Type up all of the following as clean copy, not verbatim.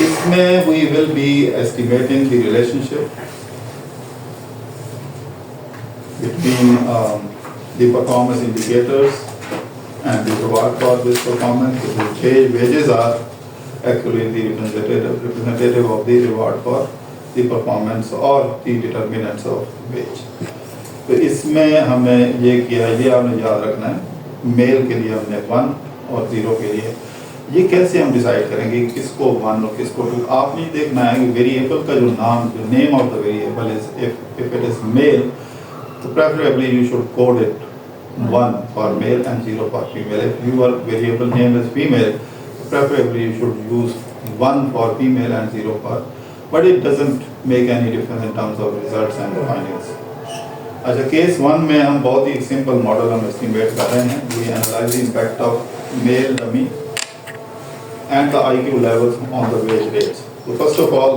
इसमें we will be estimating the relationship between the performance indicators and the reward for this performance. The wages are actually the representative of the reward for the performance or the determinants of wage. तो इसमें हमें ये किया, ये आपने याद रखना है, मेल के लिए हमने 1 और 0 के लिए। ये कैसे हम डिसाइड करेंगे कि किसको 1 और किसको 2? आपने देखना है कि वेरिएबल का जो नाम, जो name of the variable is, if it is male, तो preferably you should code it 1 for male and 0 for female. If your variable name is female, preferably you should use 1 for female and 0 for, but it doesn't make any difference in terms of results and findings. अच्छा, case 1 में हम बहुत ही simple model हम estimate कर रहे हैं। We analyze the impact of male dummy and the IQ levels on the wage rates. So first of all,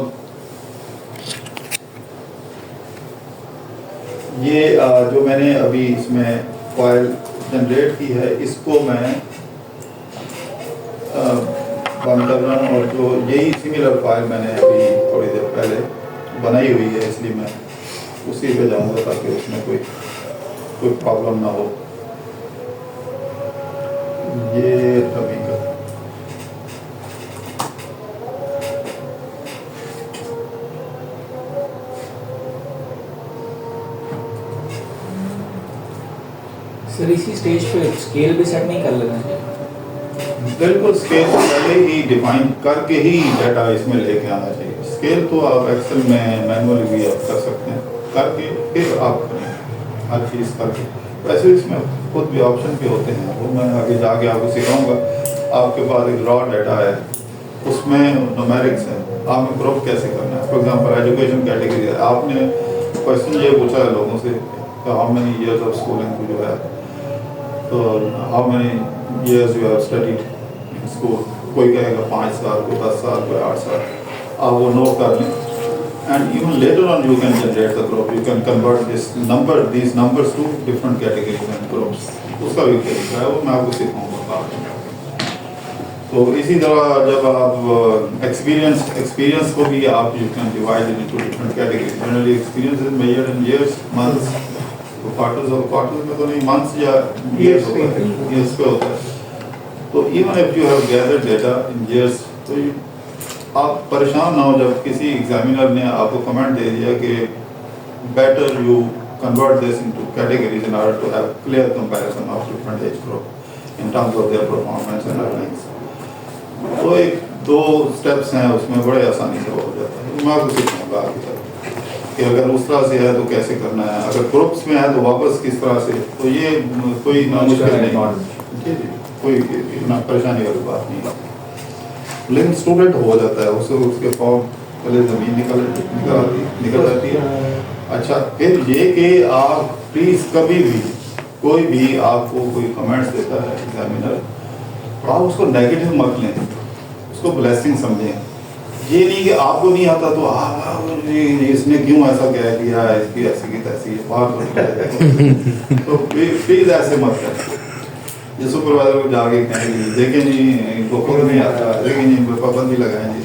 ये जो मैंने अभी इसमें फाइल जनरेट की है, इसको मैं बंद कर रहा हूँ, और जो यही सिमिलर फाइल मैंने अभी थोड़ी देर पहले बनाई हुई है, इसलिए मैं उसी पे जाऊँगा ताकि उसमें कोई प्रॉब्लम ना हो। ये अभी का सर, इसी स्टेज पे स्केल भी सेट नहीं कर लेना चाहिए? बिल्कुल, स्केल तो पहले ही डिफाइन करके ही डाटा इसमें लेके आना चाहिए। स्केल तो आप एक्सेल में मैनुअली भी आप कर सकते हैं, करके फिर आप करें हर चीज़ करके। वैसे इसमें खुद भी ऑप्शन भी होते हैं, वो मैं आगे जाके आपको सिखाऊंगा। आपके पास एक रॉ डाटा है, उसमें न्यूमेरिक्स है, आपने ग्रुप कैसे करना है। फॉर एग्जांपल एजुकेशन कैटेगरी है, आपने क्वेश्चन ये पूछा है लोगों से, how many years of schooling जो है, तो how many years you have studied in school. कोई कहेगा 5 साल, कोई 10 साल, कोई 8 साल। आप वो नोट कर लें, and even later on you can generate the group. You can convert these numbers to different categories and groups. उसका भी तरीका है, वो मैं आपको सिखाऊंगा बाद में। तो इसी तरह जब आप एक्सपीरियंस को भी आप you can divide it into different categories. Generally experience is measured in years, months, तो quarters में तो नहीं, months या years पे होता है। तो even if you have gathered data in years, तो आप परेशान ना हो जब किसी एग्जामिनर ने आपको कमेंट दे दिया कि better you convert this into categories in order to have clear comparison of different age group in terms of their performance and earnings. तो 1-2 स्टेप्स हैं, उसमें बड़े आसानी से हो जाता है। मैं आपको सिखाऊंगा आगे कि अगर उस तरह से है तो कैसे करना है, अगर ग्रुप्स में है तो वापस किस तरह से। तो ये कोई मुश्किल नहीं, कोई इतना परेशानी वाली बात नहीं है, लेकिन स्टूडेंट हो जाता है, उसके फॉर्म पहले ज़मीन निकल जाती है। अच्छा, फिर ये कि आप प्लीज़ कभी भी कोई भी आपको कोई कमेंट्स देता है एग्जामिनर, आप उसको नेगेटिव मत लें, उसको ब्लेसिंग समझें। ये नहीं कि आपको नहीं आता तो इसने क्यों ऐसा क्या किया, इसकी ऐसी की तैसी बात तो प्लीज़ ऐसे मत करें। ये सुपरवाइजर को जाके कहेंगे देखें जी इनको खुद नहीं आता, देखें जी इनको पाबंदी लगाएं जी,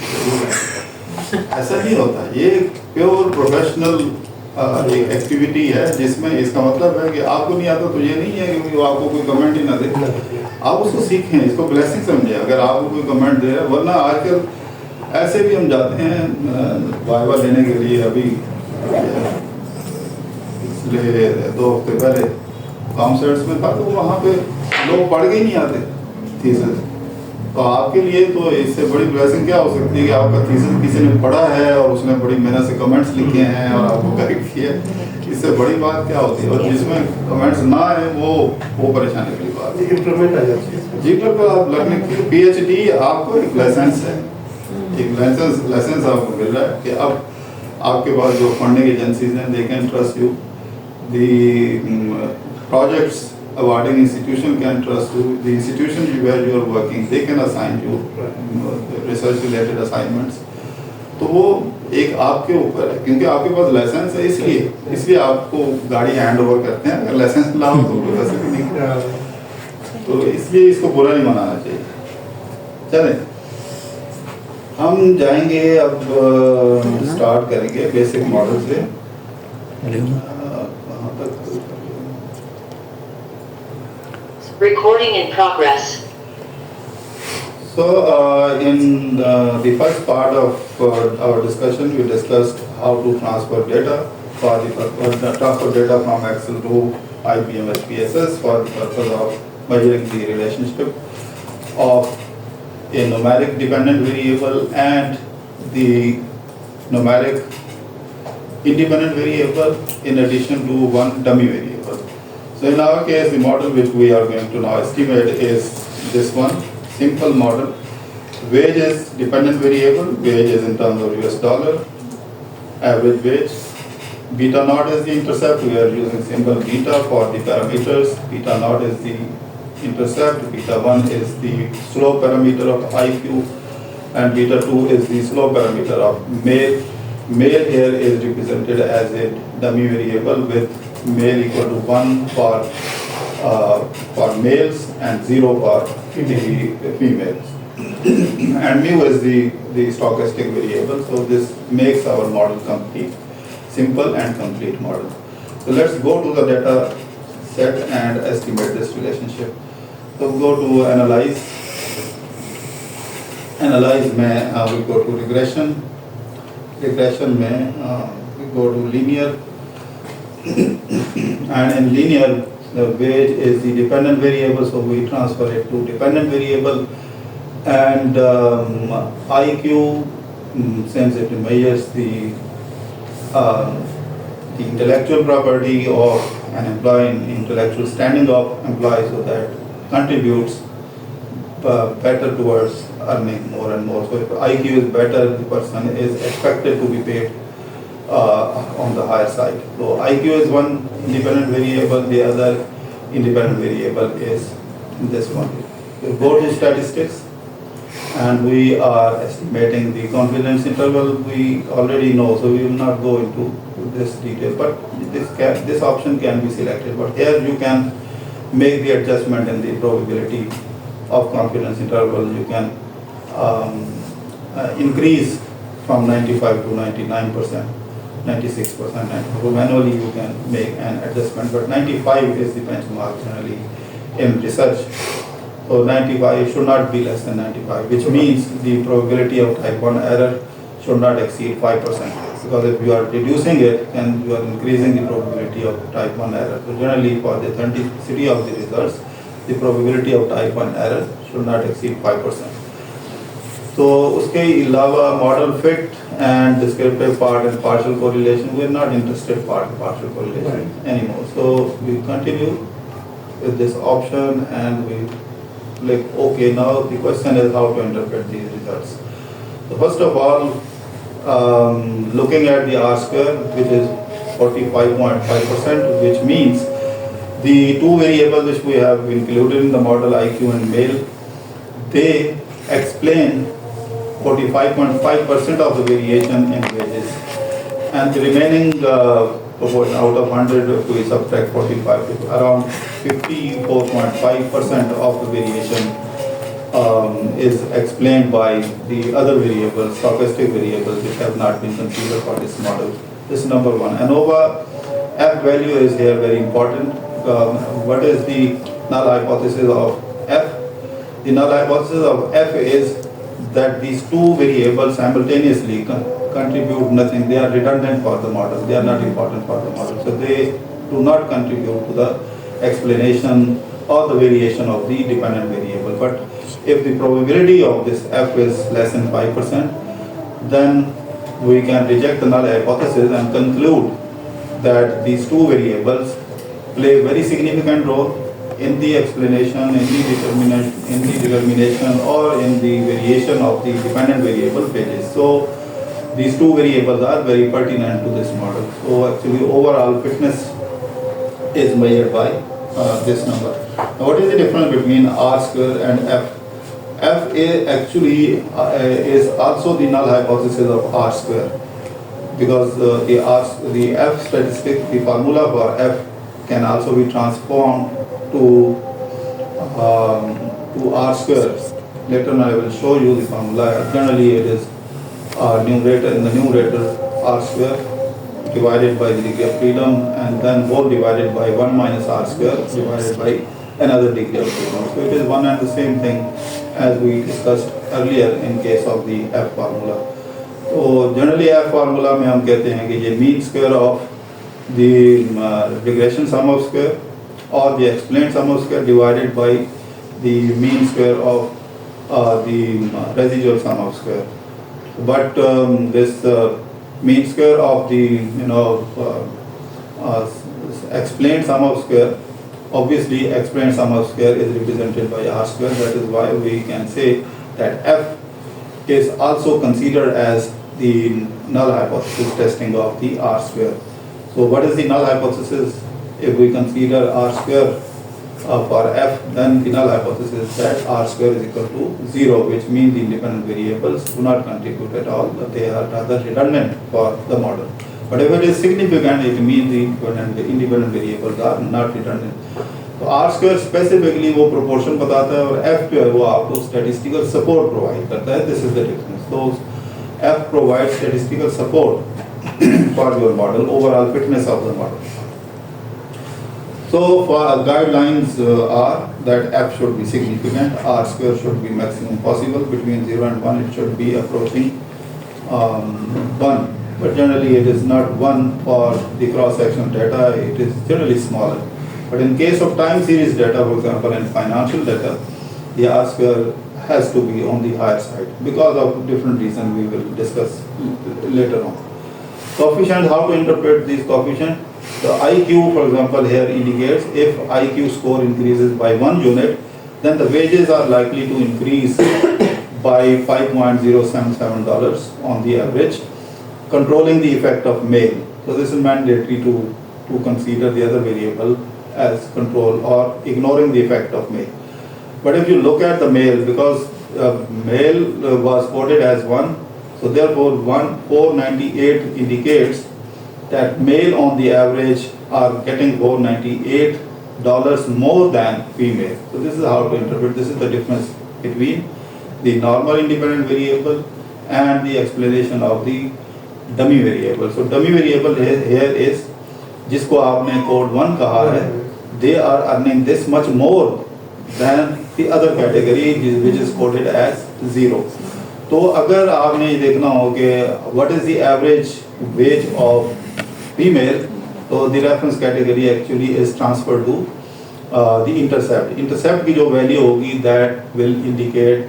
ऐसा नहीं होता। ये प्योर प्रोफेशनल एक एक्टिविटी है, जिसमें इसका मतलब है कि आपको नहीं आता तो ये नहीं है कि आपको कोई कमेंट ही ना दे, आप उसको सीखें, इसको ब्लेसिंग समझें अगर आपको कोई कमेंट दे रहा है। वरना आजकल ऐसे भी हम जाते हैं वाइवा लेने के लिए, अभी इसलिए 2 हफ्ते पहले कॉन्सर्ट्स में था, तो वहाँ पे लोग पढ़ के ही नहीं आते थीसिस। तो आपके लिए तो इससे बड़ी ब्लेसिंग क्या हो सकती है कि आपका थीसिस किसी ने पढ़ा है और उसने बड़ी मेहनत से कमेंट्स लिखे हैं और आपको करेक्ट किया है, इससे बड़ी बात क्या होती है। और जिसमें कमेंट्स ना आए वो परेशानी वाली बात है, इम्प्रूवमेंट आ जाती है। जी बिल्कुल, आप लर्निंग PhD आपको एक लाइसेंस है, एक लाइसेंस आपको मिल रहा है कि अब आपके पास जो फंडिंग एजेंसीज हैं, they can trust you, the projects awarding institution can trust you, the institution where you are working, they can assign you research related assignments। तो वो एक आपके ऊपर है, क्योंकि आपके पास लाइसेंस है, इसलिए आपको गाड़ी हैंड ओवर करते हैं। अगर लाइसेंस ना हो तो वैसे भी नहीं, तो इसलिए इसको बुरा नहीं मनाना चाहिए। चलें, हम जाएंगे अब स्टार्ट करेंगे बेसिक मॉडल से। कहाँ तक? Recording in progress. So, in the first part of our discussion, we discussed how to transfer data transfer data from Excel to IBM SPSS for the purpose of measuring the relationship of a numeric dependent variable and the numeric independent variable in addition to one dummy variable. So in our case, the model which we are going to now estimate is this one, simple model. Wage is dependent variable, wage is in terms of US dollar, average wage. Beta naught is the intercept, we are using symbol beta for the parameters. Beta naught is the intercept, beta 1 is the slope parameter of IQ, and beta 2 is the slope parameter of male. Male here is represented as a dummy variable with male equal to 1 for males and 0 for females. And mu is the stochastic variable, so this makes our model complete, simple and complete model. So let's go to the data set and estimate this relationship. So go to analyze. Analyze में we go to regression. Regression में we go to linear. And in linear, the wage is the dependent variable, so we transfer it to dependent variable. And IQ, since it measures the intellectual property of an employee, intellectual standing of employee, so that contributes better towards earning more and more. So if IQ is better, the person is expected to be paid on the higher side. So IQ is one independent variable, the other independent variable is this one. We go to statistics and we are estimating the confidence interval. We already know, so we will not go into this detail, but this option can be selected. But here you can make the adjustment in the probability of confidence interval. You can increase from 95 to 99%, 96%, and manually you can make an adjustment, but 95 is the benchmark generally in research. So 95 should not be less than 95, which means the probability of type 1 error should not exceed 5%, because if you are reducing it, then you are increasing the probability of type 1 error. So generally for the authenticity of the results, the probability of type 1 error should not exceed 5%. So उसके अलावा model fit and descriptive part and partial correlation, we are not interested in partial correlation anymore. So we continue with this option and we click OK. Now the question is how to interpret these results. So first of all, looking at the R square, which is 45.5%, which means the two variables which we have included in the model, IQ and male, they explain 45.5% of the variation in wages, and the remaining proportion out of 100, if we subtract 45, around 54.5% of the variation is explained by the other variables, stochastic variables, which have not been considered for this model. This is number one. ANOVA F value is here very important. What is the null hypothesis of F? The null hypothesis of F is that these two variables simultaneously contribute nothing. They are redundant for the model. They are not important for the model. So they do not contribute to the explanation or the variation of the dependent variable. But if the probability of this F is less than 5%, then we can reject the null hypothesis and conclude that these two variables play a very significant role in the explanation, in the determination, or in the variation of the dependent variable pages. So these two variables are very pertinent to this model. So actually overall fitness is measured by this number. Now what is the difference between R square and F? F actually is also the null hypothesis of R square, because the F statistic, the formula for F can also be transformed to R square Later on I will show you the formula. Generally it is numerator, in the numerator r square divided by the degree of freedom, and then whole divided by 1 minus r square divided by another degree of freedom. So it is one and the same thing as we discussed earlier in case of the f formula. So generally f formula में हम कहते हैं कि ये mean square of the regression sum of square or the explained sum of square divided by the mean square of the residual sum of square. But this mean square of the explained sum of square, obviously explained sum of square is represented by r square. That is why we can say that f is also considered as the null hypothesis testing of the r square. So what is the null hypothesis? If we consider r square for f, then the null hypothesis is that r square is equal to 0, which means the independent variables do not contribute at all, but they are rather redundant for the model. But if it is significant, it means the independent variables are not redundant. तो r square specifically वो proportion बताता है और f जो है वो आपको statistical support provide करता है. This is the difference. So f provides statistical support for your model, overall fitness of the model. So for guidelines are that f should be significant, r square should be maximum possible, between 0 and 1 it should be approaching 1. But generally it is not 1 for the cross-section data, it is generally smaller. But in case of time series data, for example, in financial data, the r square has to be on the higher side because of different reasons we will discuss later on. Coefficient, how to interpret these coefficient? The IQ, for example, here indicates if IQ score increases by 1 unit, then the wages are likely to increase by $5.077 on the average, controlling the effect of male. So this is mandatory to consider the other variable as control or ignoring the effect of male. But if you look at the male, because male was quoted as 1, so therefore 498 indicates that male on the average are getting $498 more than female. So this is how to interpret. This is the difference between the normal independent variable and the explanation of the dummy variable. So dummy variable here is जिसको आपने code 1 कहा है, they are earning this much more than the other category which is coded as 0. तो अगर आपने ये देखना हो कि what is the average wage of female, so the reference category actually is transferred to the intercept. Intercept की जो value होगी, that will indicate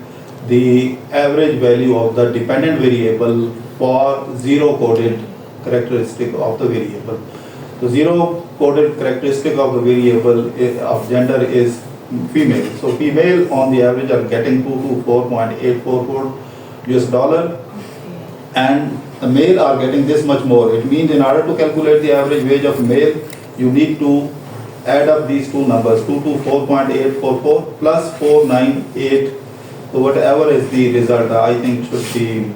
the average value of the dependent variable for zero coded characteristic of the variable. So zero coded characteristic of the variable of gender is female. So female on the average are getting $224.844 US, and the male are getting this much more. It means in order to calculate the average wage of male, you need to add up these two numbers, 224.844 plus 498. So whatever is the result, I think should be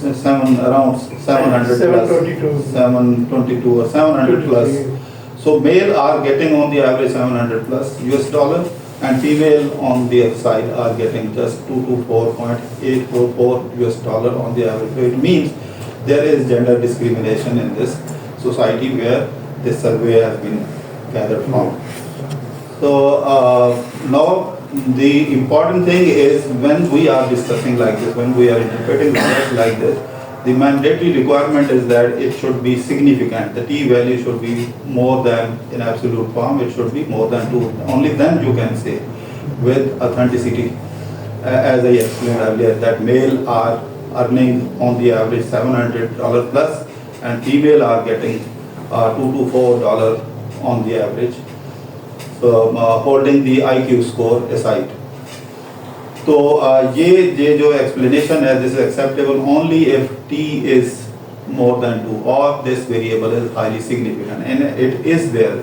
around 700 plus, 722 or 700 plus. So male are getting on the average 700 plus US, and female on the other side are getting just $224.844 US on the average. So it means there is gender discrimination in this society where this survey has been gathered from. So now the important thing is when we are discussing like this, when we are interpreting results like this, the mandatory requirement is that it should be significant. The t-value should be more than, in absolute form, it should be more than 2. Only then you can say with authenticity, as I explained earlier, that male are earning on the average $700 plus and female are getting $224 on the average. So holding the IQ score aside. तो ये जो explanation है, this is acceptable only if t is more than 2 or this variable is highly significant, and it is there.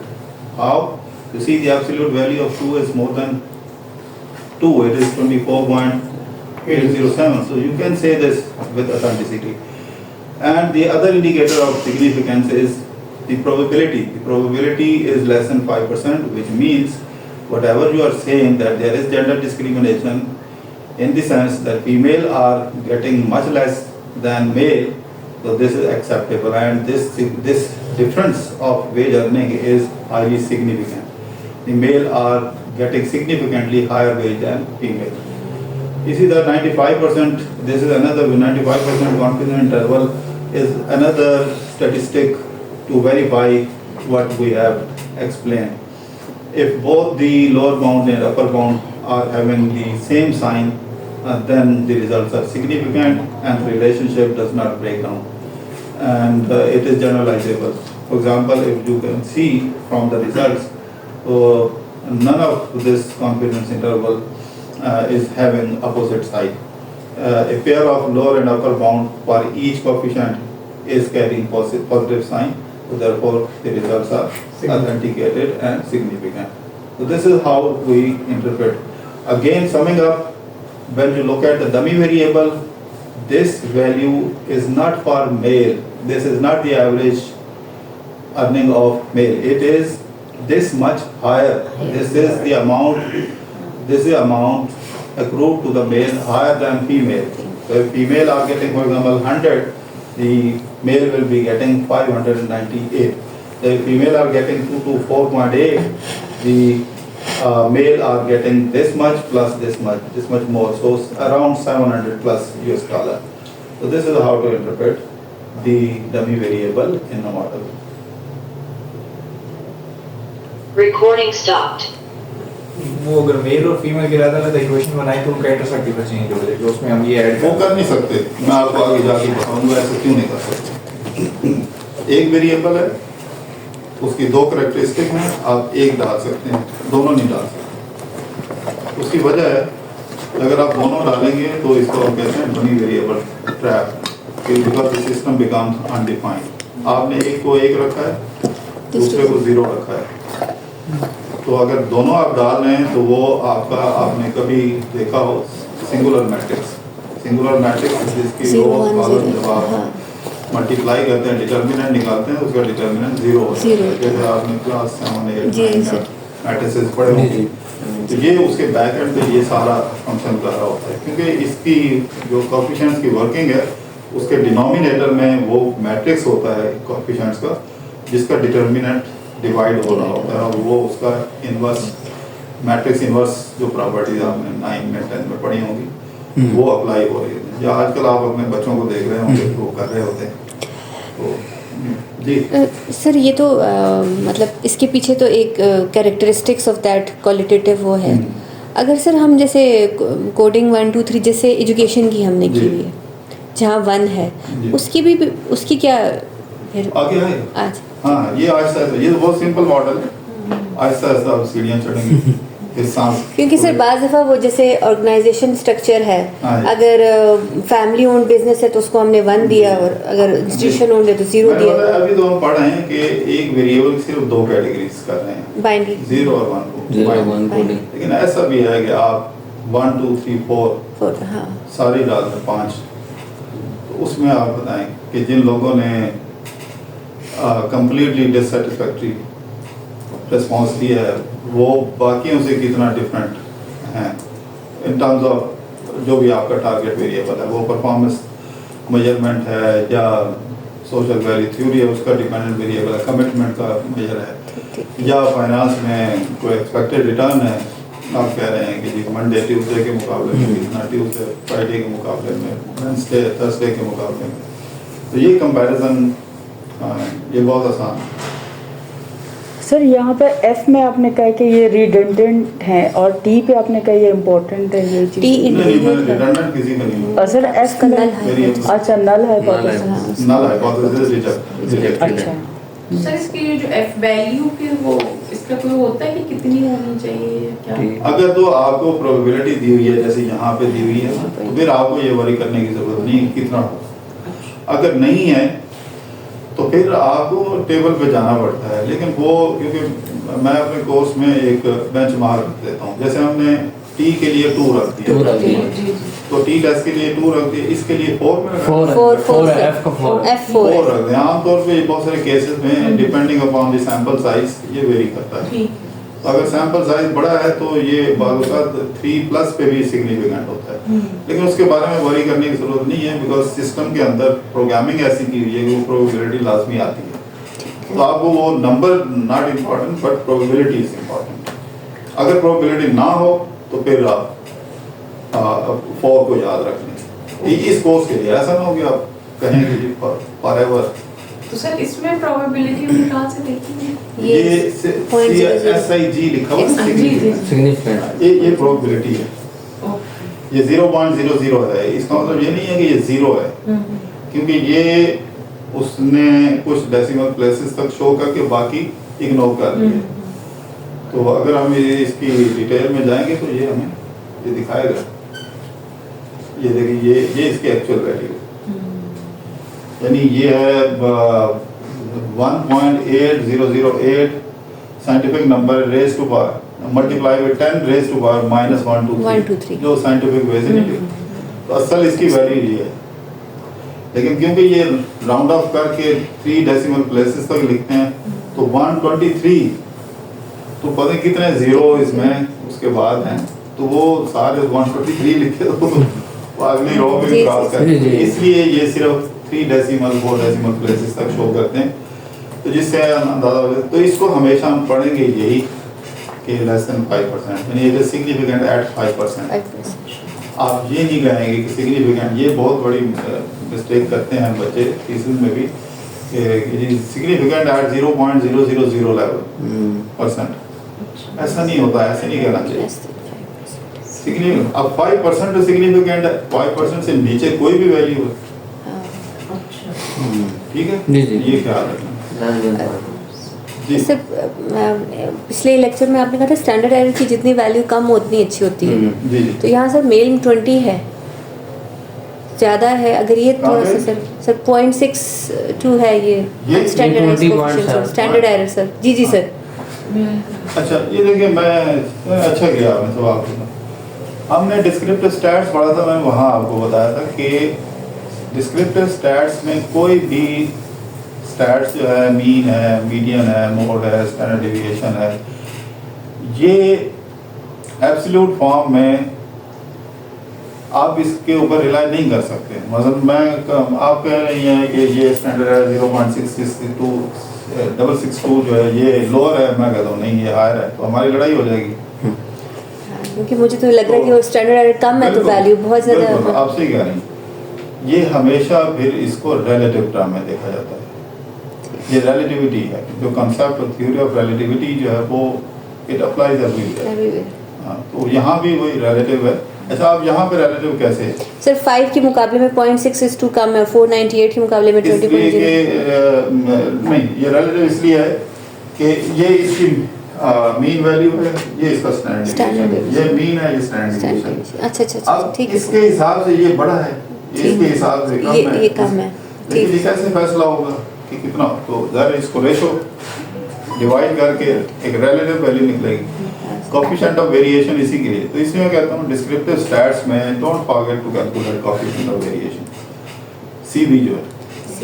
How? You see the absolute value of 2 is more than 2, it is 24.807, so you can say this with authenticity. And the other indicator of significance is the probability. The probability is less than 5%, which means whatever you are saying that there is gender discrimination in the sense that female are getting much less than male, so this is acceptable, and this difference of wage earning is highly significant. The male are getting significantly higher wage than female. You see that 95%, this is another 95% confidence interval is another statistic to verify what we have explained. If both the lower bound and upper bound are having the same sign, then the results are significant and the relationship does not break down. And it is generalizable. For example, if you can see from the results, none of this confidence interval is having opposite side. A pair of lower and upper bound for each coefficient is carrying positive sign, so therefore the results are authenticated and significant. So this is how we interpret. Again, summing up, when you look at the dummy variable, this value is not for male. This is not the average earning of male. It is this much higher. This is the amount accrued to the male higher than female. So if female are getting, for example, 100, the male will be getting 598. So if female are getting 224.8, the male are getting this much plus this much more. So around 700 plus US dollar. So this is how to interpret the dummy variable in the model. Recording stopped. वो अगर mail और female के अलग equation बनाए तो उनका intersect change हो जाएगा, उसमें हम ये ऐड वो कर नहीं सकते, मैं आपको आगे जाके बताऊंगा ऐसे क्यों नहीं कर सकते। एक वेरिएबल है, उसकी दो करैक्टरिस्टिक हैं, आप एक डाल सकते हैं, दोनों नहीं डाल सकते। उसकी वजह है, अगर आप दोनों डालेंगे तो इसको हम कहते हैं dummy variable trap, because the system becomes undefined. आपने एक को एक रखा है, दूसरे को जीरो रखा है, तो अगर दोनों आप डाल रहे हैं तो वो आपका, आपने कभी देखा हो सिंगुलर मैट्रिक्स जिसकी रो कॉलम जब आप मल्टीप्लाई करते हैं डिटर्मिनेंट निकालते हैं, उसका डिटर्मिनेंट जीरो होता है। जैसे आपने क्लास 7, 8 मैट्रिसेस पढ़े होंगे, तो ये उसके बैक एंड पे ये सारा फंक्शन कर रहा होता है, क्योंकि इसकी जो कोएफिशिएंट्स की वर्किंग है उसके डिनोमिनेटर में वो मैट्रिक्स होता है कोएफिशिएंट्स का, जिसका डिटर्मिनेंट डिवाइड हो रहा होता है, और वो उसका इनवर्स मैट्रिक्स इनवर्स जो प्रॉपर्टीज आपने 9 में 10 में पढ़ी होंगी वो अप्लाई हो रही है, या आजकल आप अपने बच्चों को देख रहे होंगे तो वो कर रहे होते हैं। तो जी सर, ये तो मतलब इसके पीछे तो एक कैरेक्टरिस्टिक्स ऑफ दैट क्वालिटेटिव वो है। अगर सर हम जैसे कोडिंग 1 2 3 जैसे एजुकेशन की हमने की हुई है, जहाँ 1 है, उसकी क्या फिर आगे है? आज हाँ, ये आहिस्ता ये बहुत सिंपल मॉडल है, आहिस्ता आहिस्ता आप सीढ़ियाँ चढ़ेंगे फिर सांस। क्योंकि सर बाज़ दफ़ा वो जैसे ऑर्गेनाइजेशन स्ट्रक्चर है, अगर फैमिली ओन्ड बिजनेस है तो उसको हमने 1 दिया, और अगर इंस्टीट्यूशन ओन्ड है तो 0 दिया। अभी तो हम पढ़ रहे हैं कि एक वेरिएबल की सिर्फ 2 कैटेगरीज कर रहे हैं, बाइनरी 0 और 1 को। लेकिन ऐसा भी है कि आप 1 2 3 4 हाँ सारी डाल दें 5, तो उसमें आप बताएं कि जिन लोगों ने कंप्लीटली डिससेटिस्फैक्टरी रिस्पॉन्स दिया है वो बाकियों से कितना डिफरेंट हैं इन टर्म्स ऑफ जो भी आपका टारगेट वेरिएबल है, वो परफॉर्मेंस मेजरमेंट है या सोशल वैल्यू थ्योरी है उसका डिपेंडेंट वेरिएबल है, कमिटमेंट का मेजर है, या फाइनेंस में कोई एक्सपेक्टेड रिटर्न है, आप कह रहे हैं कि जी मंडे ट्यूसडे के मुकाबले में कितना, ट्यूसडे फ्राइडे के मुकाबले में, वेडनेसडे थर्सडे के मुकाबले में। तो ये कंपैरिजन ये बहुत आसान है। सर यहाँ पे F में आपने कहा कि ये रिडंडेंट है, और T पे आपने कहा ये इम्पोर्टेंट है, ये चीज़ रिडंडेंट किसी का नहीं है। सर F में अच्छा नल हाइपोथेसिस रिजेक्टेड। अच्छा सर इसकी ये जो F वैल्यू की वो इसका कोई होता है कि कितनी होनी चाहिए या क्या? अगर तो आपको प्रोबेबिलिटी दी हुई है जैसे यहाँ पे दी हुई है ना, तो फिर आपको ये वरी करने की जरूरत नहीं कितना हो। अगर नहीं है तो फिर आपको टेबल पे जाना पड़ता है, लेकिन वो क्योंकि मैं अपने कोर्स में एक बेंचमार्क देता हूँ, जैसे हमने T के लिए 2 रख दिया, तो T टेस्ट के लिए 2 रख दिया, इसके लिए 4 में 4 रख दें। आमतौर पे बहुत सारे केसेस में depending upon the sample size ये वेरी करता है। तो अगर सैंपल साइज बड़ा है तो ये बालूकात 3+ पे भी सिग्निफिकेंट होता है, लेकिन उसके बारे में वरी करने की जरूरत नहीं है, बिकॉज सिस्टम के अंदर प्रोग्रामिंग ऐसी की हुई है कि वो प्रोबेबिलिटी लाजमी आती है। तो आपको वो number not important but probability is important. अगर प्रोबेबिलिटी ना हो तो फिर आप 4 को याद रख लें इस कोर्स के लिए। ऐसा ना हो कि आप कहेंगे जी फॉर एवर। तो सर इसमें प्रोबेबिलिटी हम कहाँ से देखेंगे? ये ये SIG लिखा हुआ है, जी, जी। सिग्निफिकेंट ये प्रोबेबिलिटी है। ओके। ये 0.00 है। इसका मतलब ये नहीं है कि ये 0 है, क्योंकि ये उसने कुछ डेसिमल प्लेसेस तक शो करके बाकी इग्नोर कर दिए। तो अगर हम इसकी डिटेल में जाएंगे तो ये हमें ये दिखाएगा। ये देखिए ये इसकी एक्चुअल वैल्यू, यानी ये है 1.8008 scientific number raise to power multiply with 10 raise to power -1 2 3 जो साइंटिफिक वे से निकले। तो असल इसकी वैल्यू ये है, लेकिन क्योंकि ये राउंड ऑफ करके 3 डेसिमल प्लेसेस तक लिखते हैं तो 123 तो पता नहीं कितने जीरो इसमें उसके बाद हैं, तो वो सारे 123 लिखे तो वो अगली रो में भी क्रॉस करते हैं। इसलिए ये सिर्फ 3 डेसिमल 4 डेसिमल प्लेसेस तक शो करते हैं, तो जिससे अंदाजा हो जाए। तो इसको हमेशा हम पढ़ेंगे यही कि लेस देन 5%, यानी इट इज सिग्निफिकेंट एट 5%। आप ये नहीं कहेंगे कि सिग्निफिकेंट, ये बहुत बड़ी मिस्टेक करते हैं बच्चे थीसिस में भी कि सिग्निफिकेंट एट 0.000 लेवल %। ऐसा नहीं होता, ऐसे नहीं कहना चाहिए। सिग्निफिकेंट अब 5% सिग्निफिकेंट है, 5% से नीचे कोई भी वैल्यू है, ठीक है जी, जी। ये ख्याल रखना जी। सर पिछले लेक्चर में आपने कहा था स्टैंडर्ड एरर की जितनी वैल्यू कम हो उतनी अच्छी होती है। जी जी तो यहाँ सर मेल 20 है, ज़्यादा है। अगर ये थोड़ा सा सर 0.62 है ये स्टैंडर्ड एरर सर। जी जी सर। अच्छा ये देखिए, मैं अच्छा किया आपने सवाल पूछा। हमने डिस्क्रिप्टिव स्टैट्स पढ़ा था, मैंने वहाँ आपको बताया था कि डिस्क्रिप्टिव स्टैट्स में कोई भी स्टैट्स जो है मीन है, मीडियन है, मोड है, स्टैंडर्ड डेविएशन है, ये एब्सोल्यूट फॉर्म में आप इसके ऊपर रिलाई नहीं कर सकते। मतलब आप कह रही हैं कि ये स्टैंडर्ड है 0.662 662 जो है ये लोअर है, मैं कहता हूँ नहीं ये हायर है, तो हमारी लड़ाई हो जाएगी। क्योंकि मुझे तो लग रहा है कि वो स्टैंडर्ड एरर कम है तो वैल्यू बहुत ज़्यादा। आप सही कह रही हैं। ये हमेशा फिर इसको रिलेटिव टर्म में देखा जाता है। ये रिलेटिविटी है, जो कंसेप्ट और थ्योरी ऑफ रिलेटिविटी जो है वो इट अप्लाइज एवरीवेयर। तो यहाँ भी वही रिलेटिव है। अच्छा, आप यहाँ पे रिलेटिव कैसे है? सर 5 के मुकाबले में 0.662 कम है, 498 के मुकाबले में 20.0। नहीं, ये रिलेटिव इसलिए है कि ये इसकी मीन वैल्यू है, ये इसका स्टैंडर्ड है, ये मीन है, ये स्टैंडर्ड। अच्छा अच्छा अच्छा, अब ठीक है। इसके हिसाब से ये बड़ा है, इसके हिसाब से कम है, ये कम है, लेकिन ये कैसे फैसला होगा कि कितना? तो ज़रा इसको रेशो डिवाइड करके एक रिलेटिव वैल्यू निकलेगी, कोएफिशिएंट ऑफ वेरिएशन इसी के लिए। तो इसलिए मैं कहता हूँ डिस्क्रिप्टिव स्टैट्स में don't forget to calculate coefficient of variation, CV जो है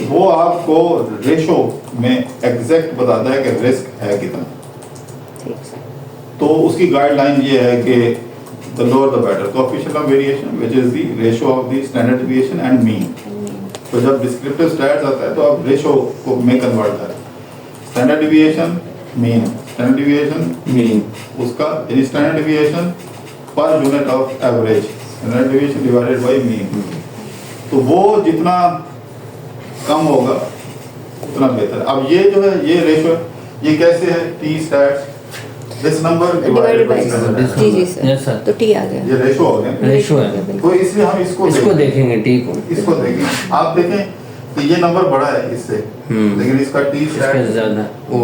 वो आपको रेशो में एग्जैक्ट बताता है कि रिस्क है कितना। तो उसकी गाइडलाइन ये है कि the lower the better, coefficient of variation which is the ratio of the standard deviation and mean. तो जब डिस्क्रिप्टिव स्टैट्स आता है तो आप रेशो को में कन्वर्ट करें, standard deviation mean, standard deviation mean उसका स्टैंडर्ड डेविएशन पर unit of average, standard deviation divided by mean. तो वो जितना कम होगा उतना बेहतर। अब ये जो है ये रेशो ये कैसे है? T stats this number divided by जी जी सर, तो T आ गया, ये रेशो हो गया, रेशो है। तो इसलिए हम इसको देखेंगे T को, इसको देखें। आप देखें तो ये नंबर बड़ा है इससे, लेकिन इसका T स्टैट्स ज्यादा वो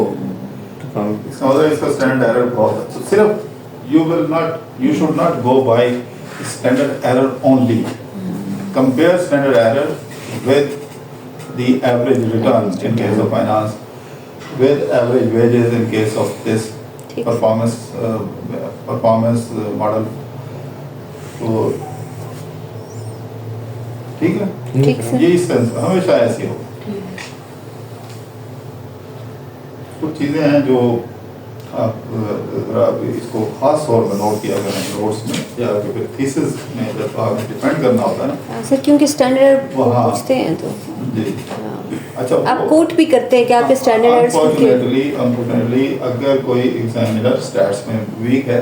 इसका मतलब इसका स्टैंडर्ड एरर बहुत है। तो सिर्फ you should not go by standard error only. Compare standard error with the average return in case of finance, with average wages in case of this performance model. तो ठीक है, ठीक सर। ये इस सेंस हमेशा ऐसी हो। कुछ चीज़ें हैं जो आप ज़रा इसको खास तौर पर नोट किया करें नोट्स में या फिर थीसिस में जब आपने डिफेंड करना होता है ना। सर क्योंकि स्टैंडर्ड वहाँ- पूछते हैं तो जी हाँ। अच्छा, आप कोट भी करते हैं कि आपके स्टैंडर्ड्स अनफॉर्चुनेटली अगर कोई एग्जामिनर स्टैट्स में वीक है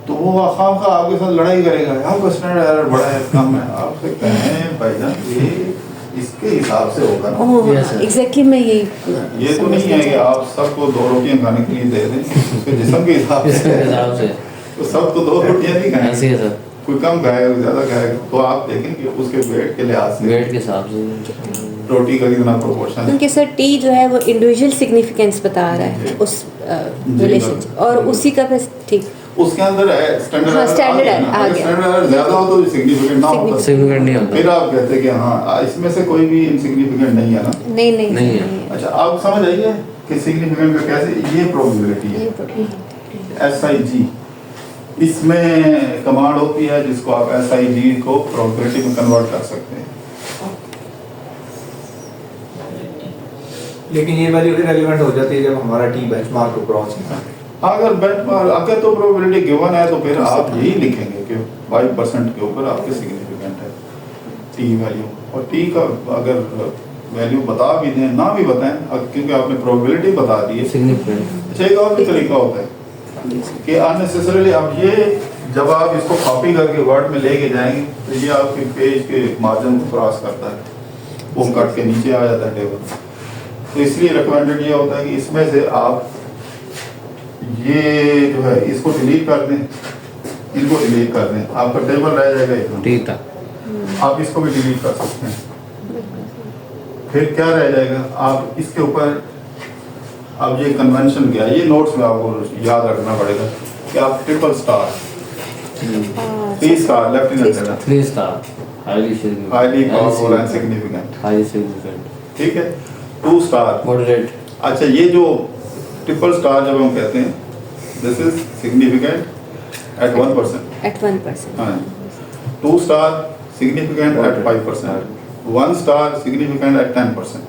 तो वो खाम खा आपके साथ लड़ाई करेगा, आपका स्टैंडर्ड एरर बड़ा है कम है, आपसे कहें भाईजान ये इसके हिसाब से होगा ना। Yes, sir. एग्जैक्टली मैं यही ये तो नहीं है कि आप सबको 2 रोटियां खाने के लिए दे दें उसके जिस्म के हिसाब इसके से, हिसाब से तो सब तो 2 रोटियां नहीं ऐसे खाएंगे, है सर, कोई कम खाएगा ज़्यादा खाएगा, तो आप देखें कि उसके वेट के लिहाज से वेट के हिसाब से रोटी का कितना प्रोपोर्शन है। क्योंकि सर टी जो है वो इंडिविजुअल सिग्निफिकेंस बता रहा है जी। उस रिलेशन और उसी का फिर ठीक उसके अंदर स्टैंडर्ड हाँ, standard आ आ गया। स्टैंडर्ड एरर ज़्यादा हो तो सिग्निफिकेंट ना होता, सिग्निफिकेंट नहीं होता। फिर आप कहते हैं कि हाँ इसमें से कोई भी इनसिग्निफिकेंट नहीं है ना। नहीं नहीं नहीं है। नहीं है। अच्छा, आप समझ आइए कि सिग्निफिकेंट का कैसे ये प्रोबेबिलिटी है ये तो- SIG, इसमें कमांड होती है जिसको आप SIG को प्रोबेबिलिटी में कन्वर्ट कर सकते हैं। लेकिन ये वैल्यू इररिलेवेंट हो जाती है जब हमारा टी बेंचमार्क को क्रॉस नहीं करता। अगर बेंचमार्क अगर तो प्रोबेबिलिटी गिवन है तो फिर आप यही लिखेंगे कि 5% के ऊपर आपके सिग्निफिकेंट है टी वैल्यू, और टी का अगर वैल्यू बता भी दें ना भी बताएं क्योंकि आपने प्रोबेबिलिटी बता दी है। सिग्निफिकेंट अच्छा, एक और भी तरीका होता है कि अननेसेसरीली अब ये जब आप इसको कॉपी करके वर्ड में लेके जाएंगे तो ये आपके पेज के मार्जिन को क्रॉस करता है, वो कट के नीचे आ जाता है टेबल। तो इसलिए रिकमेंडेड ये होता है कि इसमें से आप ये जो है इसको डिलीट कर दें, इनको डिलीट कर दें, आपका टेबल रह जाएगा इतना। ठीक था। आप इसको भी डिलीट कर सकते हैं। फिर क्या रह जाएगा, आप इसके ऊपर अब ये कन्वेंशन क्या है, ये नोट्स में आपको याद रखना पड़ेगा कि आप triple star, 3 star left in the 3 star highly highly powerful and significant, highly significant, ठीक है। 2 स्टार मॉडरेट। अच्छा, ये जो ट्रिपल स्टार जब हम कहते हैं this is significant at 1%, at 1%. हाँ। 2 star significant at 5%, 1 star significant at 10%।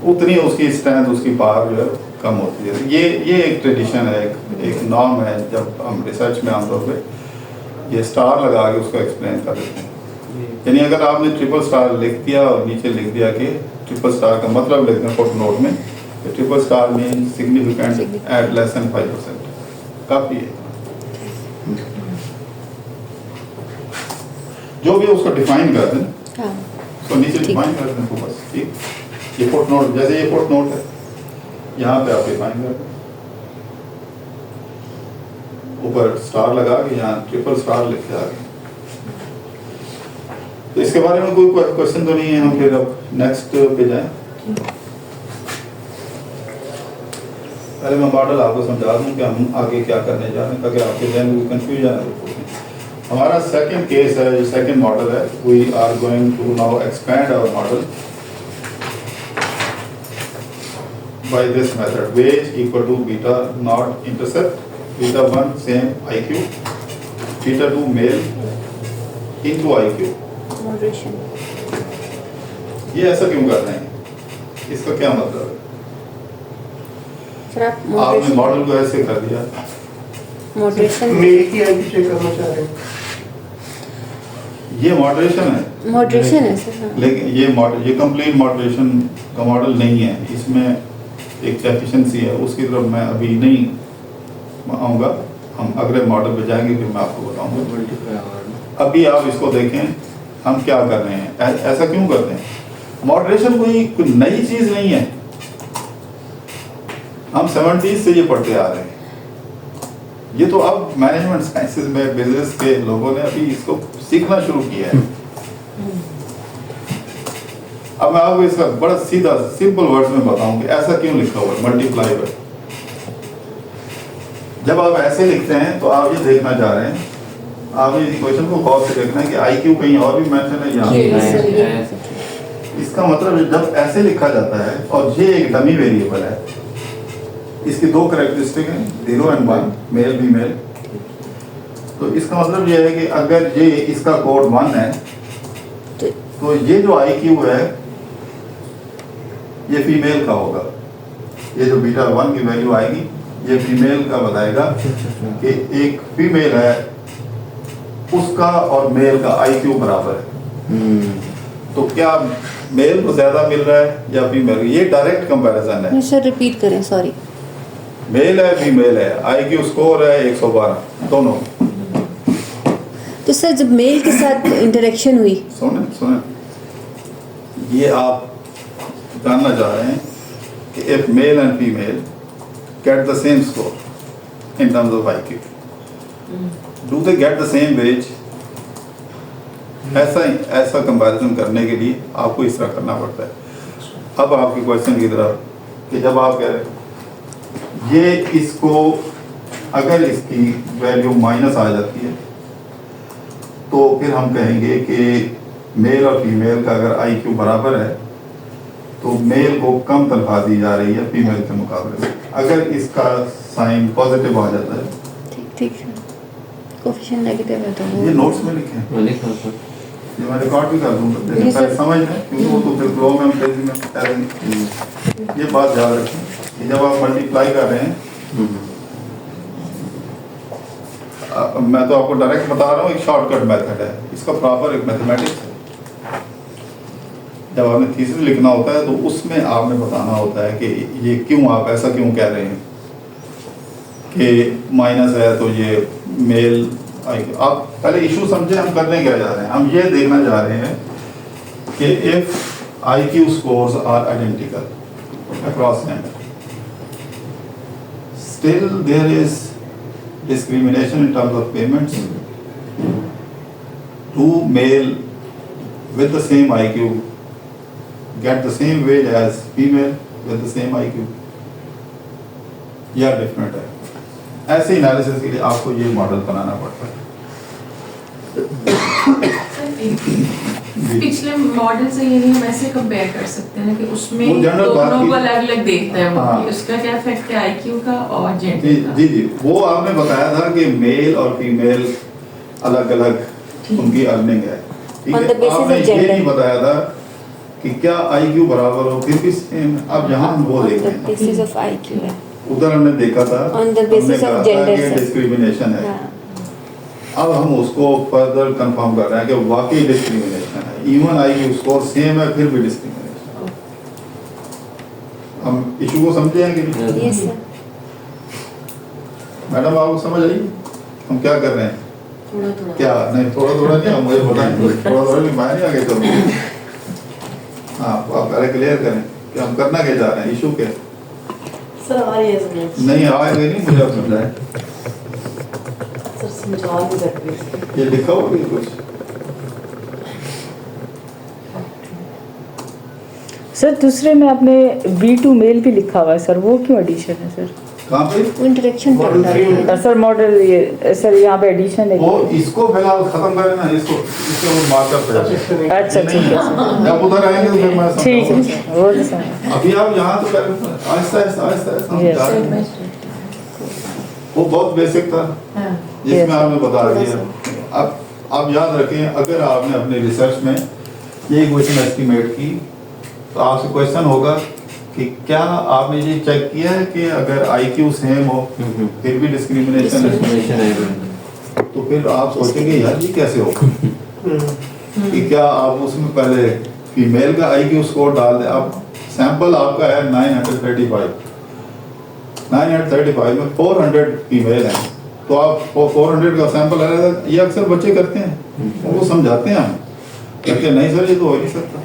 उतनी उसकी स्ट्रेंथ, उसकी पावर जो है कम होती है। ये एक ट्रेडिशन है, एक नॉर्म है। जब हम रिसर्च में आमतौर पे ये स्टार लगा के उसको एक्सप्लेन कर देते हैं। यानी अगर आपने ट्रिपल स्टार लिख दिया और नीचे लिख दिया कि ट्रिपल स्टार का मतलब लिख दें फुट नोट में, triple star mean significant at less than 5%, काफ़ी है। जो भी उसको डिफाइन कर दें, हाँ तो नीचे ठीक। डिफाइन कर दें तो बस ठीक। ये फुट नोट, जैसे ये फुट नोट है, यहाँ पे आप डिफाइन कर दें, ऊपर स्टार लगा के यहाँ ट्रिपल स्टार लिख के आगे। तो इसके बारे में कोई क्वेश्चन तो नहीं है, हम फिर अब नेक्स्ट पे जाएं। पहले मैं मॉडल आपको समझा दूं कि हम आगे क्या करने जा रहे हैं ताकि आपके जहन में कंफ्यूजन है। हमारा सेकंड केस है, जो सेकंड मॉडल है, we are going to now expand our model by this method, wage equal to beta naught intercept, beta 1 same IQ, beta 2 male into IQ। Moderation. ये ऐसा क्यों कर रहे हैं, इसका क्या मतलब है? सर आप आपने मॉडरेशन मॉडल को ऐसे कर दिया, मॉडरेशन मेल की आईडी चेक करना चाह रहे हैं। ये मॉडरेशन है, मॉडरेशन है सर। हाँ। लेकिन ये कंप्लीट मॉडरेशन का मॉडल नहीं है। इसमें एक डेफिशिएंसी है, उसकी तरफ मैं अभी नहीं आऊँगा, हम अगले मॉडल पे जाएंगे फिर मैं आपको बताऊँगा। अभी आप इसको देखें हम क्या कर रहे हैं, ऐसा क्यों करते हैं। मॉडरेशन कोई नई चीज़ नहीं है, हम 70s से ये पढ़ते आ रहे हैं। ये तो अब मैनेजमेंट साइंसेज में बिजनेस के लोगों ने अभी इसको सीखना शुरू किया है। अब मैं आपको इसका बड़ा सीधा सिंपल वर्ड्स में बताऊं कि ऐसा क्यों लिखा हुआ है, मल्टीप्लाई बाय। जब आप ऐसे लिखते हैं तो आप ये देखना चाह रहे हैं, आप ये क्वेश्चन को गौर से देखना है कि IQ कहीं और भी मेंशन है यहाँ। इसका मतलब जब ऐसे लिखा जाता है और ये एक डमी वेरिएबल है, इसकी 2 कैरेक्टरिस्टिक हैं, 0 एंड 1, मेल फीमेल। तो इसका मतलब ये है कि अगर ये इसका कोड 1 है तो ये जो IQ है ये फीमेल का होगा, ये जो बीटा 1 की वैल्यू आएगी ये फीमेल का बताएगा कि एक फीमेल है उसका और मेल का IQ बराबर है, तो क्या मेल को ज्यादा मिल रहा है या फीमेल? ये डायरेक्ट कंपैरिजन है। नहीं सर, रिपीट करें, सॉरी। मेल है फीमेल है, IQ स्कोर है 112 दोनों। तो सर जब मेल के साथ इंटरेक्शन हुई, सुने ये आप जानना चाह रहे हैं कि if male and female get the same score in terms of IQ, do they get the same wage? ऐसा कंपैरिजन करने के लिए आपको इस तरह करना पड़ता है। अब आपके क्वेश्चन की तरफ कि जब आप कह रहे हैं ये इसको अगर इसकी वैल्यू माइनस आ जाती है तो फिर हम कहेंगे कि मेल और फीमेल का अगर IQ बराबर है तो मेल को कम तनख्वाह दी जा रही है फीमेल के मुकाबले में। अगर इसका साइन पॉजिटिव आ जाता है, ठीक ठीक है, कोफिशिएंट नेगेटिव है तो ये वो नोट्स में लिखे हैं, ये मैं रिकॉर्ड भी कर दूंगा, लेकिन पहले समझ लें क्योंकि वो तो फिर फ्लो में हम तेजी में कह देंगे। ये बात याद रखें कि जब आप मल्टीप्लाई कर रहे हैं, मैं तो आपको डायरेक्ट बता रहा हूँ, एक शॉर्टकट मेथड है, इसका प्रॉपर एक मैथमेटिक्स है। जब आपने थीसिस लिखना होता है तो उसमें आपने बताना होता है कि ये क्यों, आप ऐसा क्यों कह रहे हैं कि माइनस है तो ये मेल। आप पहले इशू समझे हम करने क्या जा रहे हैं। हम ये देखना जा रहे हैं कि if IQ scores are identical across gender, still there is discrimination in terms of payments. Do male with the same IQ get the same wage as female with the same IQ? या different है? ऐसे analysis के लिए आपको ये model बनाना पड़ता है। पिछले मॉडल से ये नहीं हम ऐसे कंपेयर कर सकते हैं कि उसमें वो general बात दोनों की- को अलग अलग देखता है वो, हाँ। उसका क्या इफेक्ट है IQ का और जी जेंडर का। जी जी, वो आपने बताया था कि मेल और फीमेल अलग अलग उनकी अर्निंग है, ठीक On the है। basis आपने of ये gender. नहीं बताया था कि क्या IQ बराबर हो फिर भी same। अब यहाँ हम वो देख द रहे हैं, बेसिस ऑफ IQ है। उधर हमने देखा था On the basis of gender, sir. Discrimination है। हाँ, अब हम उसको फर्दर कंफर्म कर रहे हैं कि वाकई डिस्क्रिमिनेशन है, इवन IQ स्कोर सेम है फिर भी डिस्क्रिमिनेशन। हम इशू को समझे हैं कि नहीं? Yes sir. मैडम आपको समझ आई हम क्या कर रहे हैं? थोड़ा थोड़ा क्या नहीं, थोड़ा थोड़ा नहीं, आप मुझे बताएं। थोड़ा थोड़ा नहीं, मैं नहीं आगे चलूँ। हाँ, आप पहले क्लियर करें कि हम करना क्या जा रहे हैं, इशू क्या? सर हमारी ये समझ नहीं आएंगे नहीं, मुझे आप समझाएं। सर समझा नहीं सकते। ये लिखा हुआ भी कुछ? सर दूसरे में आपने V2 मेल भी लिखा हुआ है सर, वो क्यों एडिशन है सर? कहाँ पे? वो इंटरेक्शन मॉडल पढ़ना 3 में। सर मॉडल ये सर यहाँ पे एडिशन है। वो इसको फिलहाल खत्म करें ना, इसको मार्कअप पे। अच्छा ठीक है सर, जब उधर आएंगे तो फिर मैं ठीक है समझाऊंगा। सर, वो तो सर। अभी आप यहाँ तो आहिस्ता आहिस्ता आहिस्ता आहिस्ता हम Yes. जा रहे हैं। वो बहुत बेसिक था हाँ। जिसमें Yes. आपने बता दिया। अब याद रखें, अगर आपने अपने रिसर्च में ये क्वेश्चन एस्टिमेट की तो आपसे क्वेश्चन होगा कि क्या आपने ये चेक किया है कि अगर IQ सेम हो फिर भी डिस्क्रिमिनेशन है? तो फिर आप सोचेंगे यार ये कैसे होगा, कि क्या आप उसमें पहले फीमेल का IQ स्कोर डाल दें। अब सैंपल आपका है 935, 935 में 400 फीमेल हैं, तो आप 400 का सैंपल है, ये अक्सर बच्चे करते हैं, वो समझाते हैं हम, कहते हैं नहीं सर ये तो हो नहीं सकता,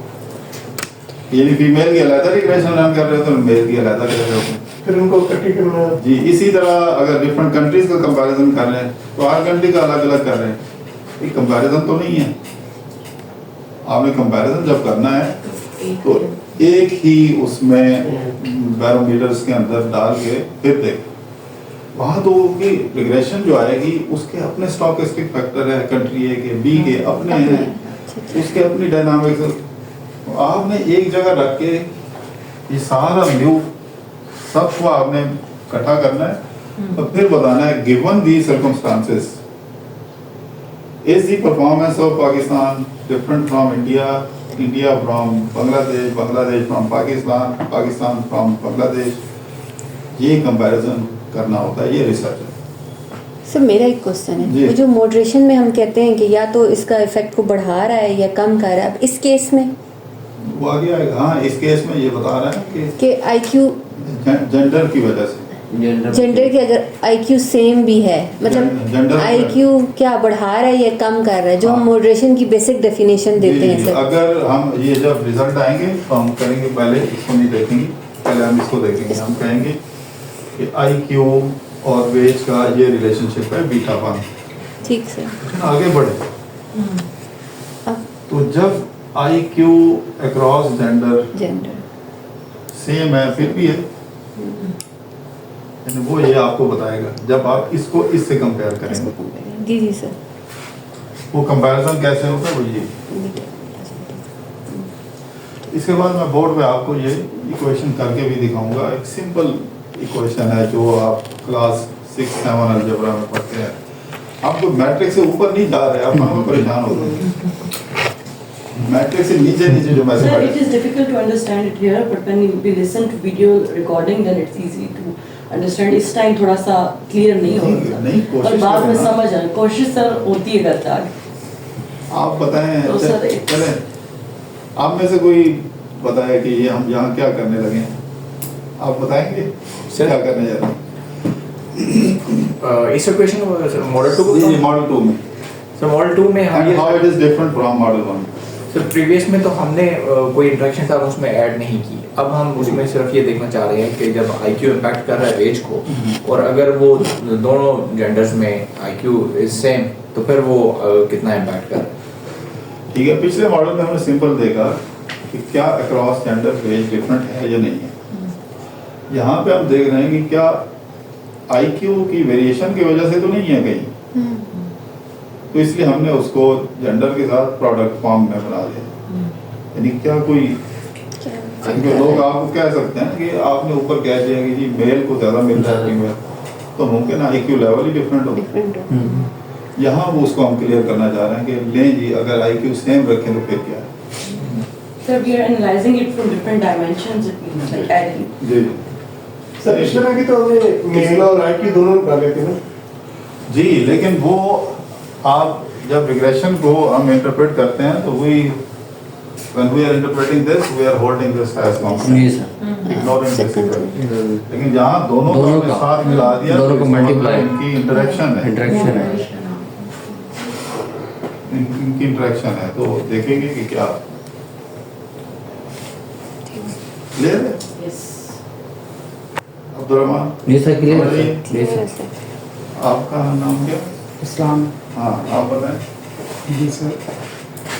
यानी फीमेल की अलग रिग्रेशन रन कर रहे हो तो मेल की अलग कर रहे हो। फिर उनको इकट्ठी करना। जी इसी तरह अगर डिफरेंट कंट्रीज का कंपैरिजन कर रहे हैं तो हर कंट्री का अलग अलग कर रहे हैं, ये कंपैरिजन तो नहीं है। आपने कंपैरिजन जब करना है तो एक ही उसमें बैरोमीटर्स के अंदर डाल के फिर देख, वहाँ तो उनकी रिग्रेशन जो आएगी उसके अपने स्टॉकेस्टिक फैक्टर है, कंट्री ए के बी के अपने हैं, उसके अपनी डायनामिक्स। आपने एक जगह रख के ये सारा व्यू सबको आपने इकट्ठा करना है और फिर बताना है given the circumstances is the performance of Pakistan different from India, India from Bangladesh, Bangladesh from Pakistan, Pakistan from Bangladesh, ये कंपैरिजन करना होता है, ये रिसर्च है। सर मेरा एक क्वेश्चन जी। है, वो जो मॉडरेशन में हम कहते हैं कि या तो इसका इफेक्ट को बढ़ा रहा है या कम कर रहा है, अब इस केस में वो आगे आएगा। हाँ, इस केस में ये बता रहा है कि आईक्यू कि जेंडर की वजह से, जेंडर के अगर आईक्यू सेम भी है, मतलब जेंडर आईक्यू क्या बढ़ा रहा है या कम कर रहा है, जो हम हाँ। मॉडरेशन की बेसिक डेफिनेशन देते हैं सर। अगर हम ये जब रिजल्ट आएंगे तो हम करेंगे, पहले इसको नहीं देखेंगे, पहले हम इसको देखेंगे। हम कहेंगे कि आईक्यू और वेज का ये रिलेशनशिप है बीटा 1। ठीक सर। आगे बढ़े अब तो जब आईक्यू अक्रॉस जेंडर सेम है फिर भी है, यानी वो ये आपको बताएगा जब आप इसको इससे कंपेयर करेंगे। जी जी सर। वो कंपैरिजन कैसे होता है वो ये। इसके बाद मैं बोर्ड पे आपको ये इक्वेशन करके भी दिखाऊंगा। एक सिंपल इक्वेशन है जो आप क्लास 6-7 अलजेब्रा में पढ़ते हैं। आप तो मैट्रिक्स से ऊपर नहीं जा रहे, आप वहाँ परेशान हो रहे हैं। मैट्रिक्स से नीचे नीचे जो Sir, it mathematics, is difficult to understand it here, but when we listen to video recording, then it's easy to understand. इस टाइम थोड़ा सा क्लियर नहीं हो नहीं, रहा, कोशिश और बाद में करें ना। समझ आए। कोशिश सर होती है करता है। आप बताएं। तो सर, चले आप में से कोई बताए कि ये हम यहाँ क्या करने लगे हैं, आप बताएंगे सर। क्या करने जा रहे हैं? इस इक्वेशन मॉडल 2 जी, मॉडल 2 में सर मॉडल 2 में हम and how it is different from model 1। Sir previous में तो हमने कोई इंटरेक्शन था उसमें ऐड नहीं की। अब हम उसमें सिर्फ ये देखना चाह रहे हैं कि जब आईक्यू इम्पैक्ट कर रहा है वेज को, और अगर वो दोनों जेंडर्स में आईक्यू इज सेम, तो फिर वो कितना इम्पैक्ट कर रहा है। ठीक है, पिछले मॉडल में हमने सिंपल देखा कि क्या अक्रॉस जेंडर वेज डिफरेंट है या नहीं है। यहाँ पे हम देख रहे हैं कि क्या आईक्यू की वेरिएशन की वजह से तो नहीं है कहीं, तो इसलिए हमने उसको जेंडर के साथ प्रोडक्ट फॉर्म में बना दिया। यानी क्या कोई क्योंकि लोग आपको कह सकते हैं कि आपने ऊपर कह दिया कि जी मेल को ज़्यादा मिल रहा है फीमेल, तो मुमकिन आईक्यू लेवल ही डिफरेंट हो। डिफरेंट हो। यहाँ वो उसको हम क्लियर करना चाह रहे हैं कि लें जी अगर आईक्यू सेम रखें तो फिर क्या है। Sir, we are analyzing it from different dimensions. It means like adding. जी सर इस तरह की तो हमें मेल और आईक्यू दोनों निकाले थे ना। जी, लेकिन वो आप जब रिग्रेशन को हम इंटरप्रेट करते हैं तो we when we are interpreting this we are holding this as constant, जी सर। ignoring this equal। लेकिन जहाँ दोनों को दोनों हमने का- साथ मिला दिया दोनों तो को इसका multiply। मतलब इनकी इंटरेक्शन है, इंटरेक्शन है। इनकी इंटरेक्शन है, तो देखेंगे कि क्या क्लियर है। Yes. अब्दुर्रहमान जी सर क्लियर और ये है सर। जी सर। आपका नाम क्या? इस्लाम। हाँ आप बताएं। जी सर,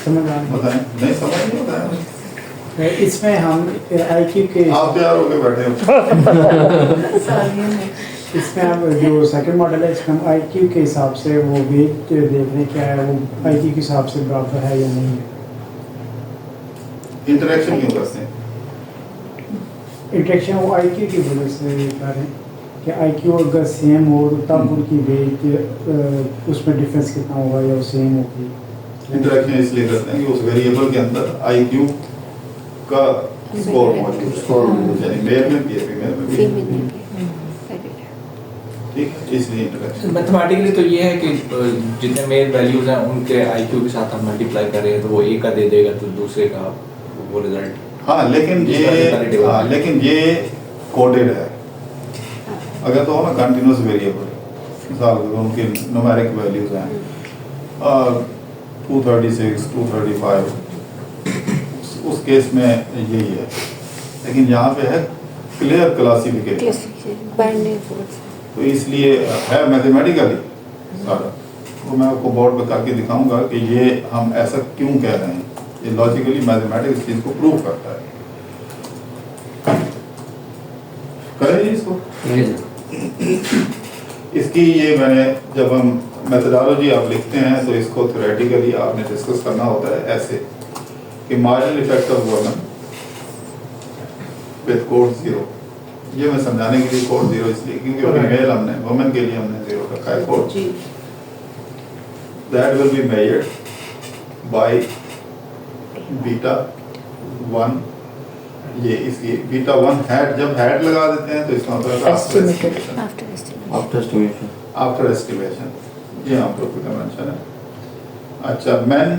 समझ आ रही बताएं, नहीं समझ नहीं बताएं। है। इसमें हम आईक्यू के आप तैयार होके बैठे हो। इसमें हम जो सेकंड मॉडल है इसमें हम आईक्यू के हिसाब से वो वेट देख रहे हैं क्या है, वो आईक्यू के हिसाब से बराबर है या नहीं है। इंटरेक्शन क्यों करते हैं? इंटरेक्शन वो आईक्यू की वजह से कर रहे हैं कि आईक्यू अगर सेम हो तो तब उनकी वेट उसमें डिफरेंस कितना होगा या वो सेम होगी। इंटरेक्शन इसलिए करते हैं कि उस वेरिएबल के अंदर आईक्यू का स्कोर मौजूद है, यानी मेल में भी है फीमेल में भी है। फीमेल में भी। ठीक है, इसलिए इंटरेक्शन। मैथमेटिकली तो ये है कि जितने मेल वैल्यूज हैं उनके आईक्यू के साथ हम मल्टीप्लाई कर रहे हैं तो वो एक का दे देगा तो दूसरे का वो रिजल्ट। हाँ लेकिन ये कोडेड है। अगर तो हो ना कंटिन्यूस वेरिएबल, मिसाल के तौर उनके न्यूमेरिक वैल्यूज हैं 236, 235, उस केस में यही है। लेकिन यहाँ पे है क्लियर क्लासिफिकेशन, बाइनरी फोर्स। तो इसलिए है मैथमेटिकली सारा। तो मैं आपको बोर्ड पे करके दिखाऊंगा कि ये हम ऐसा क्यों कह रहे हैं। ये लॉजिकली मैथमेटिक्स इस चीज़ को प्रूव करता है। करें इसको। जी सर। इसकी ये मैंने जब हम मेथोडोलॉजी आप लिखते हैं तो इसको थ्योरेटिकली आपने डिस्कस करना होता है ऐसे कि marginal effect of woman with code 0। ये मैं समझाने के लिए कोड 0 इसलिए क्योंकि फीमेल हमने वुमेन के लिए हमने 0 रखा है कोड। जी। That will be measured by beta 1 ये इसकी बीटा 1 हैड, जब हैड लगा देते हैं तो इसका मतलब estimated after estimation after estimation after estimation, ये हम लोग का कन्वेंशन है। अच्छा, मैन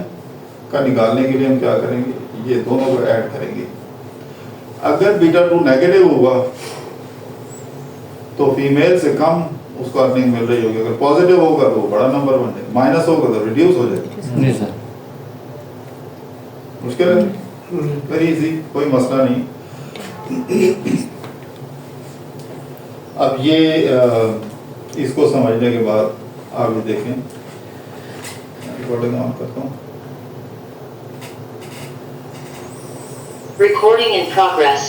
का निकालने के लिए हम क्या करेंगे, ये दोनों को ऐड करेंगे। अगर बीटा 2 नेगेटिव होगा तो फीमेल से कम उसको अर्निंग मिल रही होगी, अगर पॉजिटिव होगा तो बड़ा नंबर बन जाएगा, माइनस होगा तो रिड्यूस हो जाएगा। नहीं सर, मुश्किल है, वेरी इजी, कोई मसला नहीं। अब ये इसको समझने के बाद आगे देखें, रिकॉर्डिंग ऑन करता हूँ। Recording in progress.